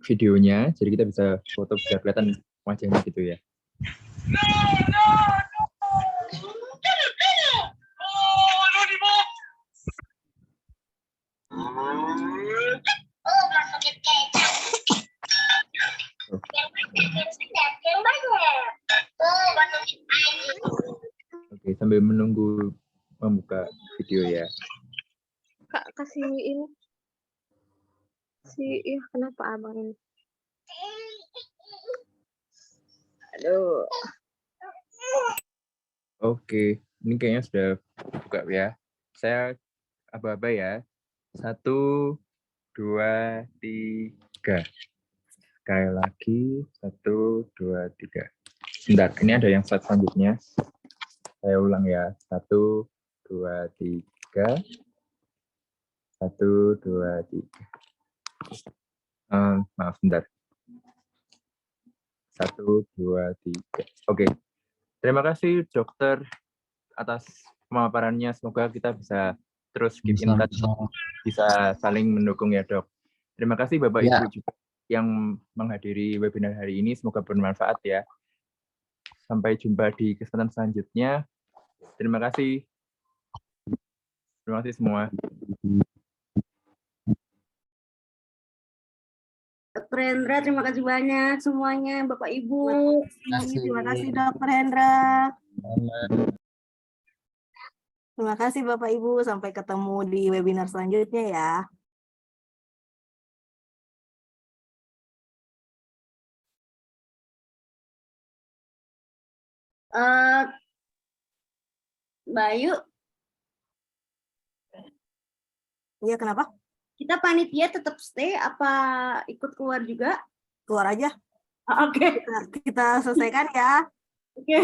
Speaker 3: videonya, jadi kita bisa foto biar kelihatan wajahnya gitu ya. Oke, sambil menunggu membuka video ya.
Speaker 6: Kak, kasih ini. Kenapa abang ini? Aduh.
Speaker 3: Oke, ini kayaknya sudah buka ya. Saya aba-aba ya. 1, 2, 3. Sekali lagi, 1, 2, 3. Bentar, ini ada yang slide selanjutnya. Saya ulang ya. 1, 2, 3. 1, 2, 3. Maaf, bentar. 1, 2, 3. Oke. Terima kasih dokter atas pemaparannya. Semoga kita bisa terus keep in touch, bisa saling mendukung ya, Dok. Terima kasih Bapak Ibu juga yang menghadiri webinar hari ini. Semoga bermanfaat ya. Sampai jumpa di kesempatan selanjutnya. Terima kasih. Terima kasih semua.
Speaker 7: Dokter Hendra, terima kasih banyak semuanya, Bapak Ibu.
Speaker 1: Terima kasih Dokter Hendra. Terima kasih Bapak Ibu. Sampai ketemu di webinar selanjutnya ya.
Speaker 7: Bayu.
Speaker 1: Iya, kenapa?
Speaker 7: Kita panitia tetap stay apa ikut keluar juga?
Speaker 1: Keluar aja.
Speaker 7: Oke.
Speaker 1: Kita selesaikan ya.
Speaker 7: Oke.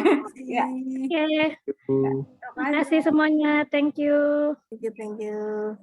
Speaker 7: Ya.
Speaker 4: Oke. Terima kasih semuanya. Thank you.
Speaker 1: Thank you.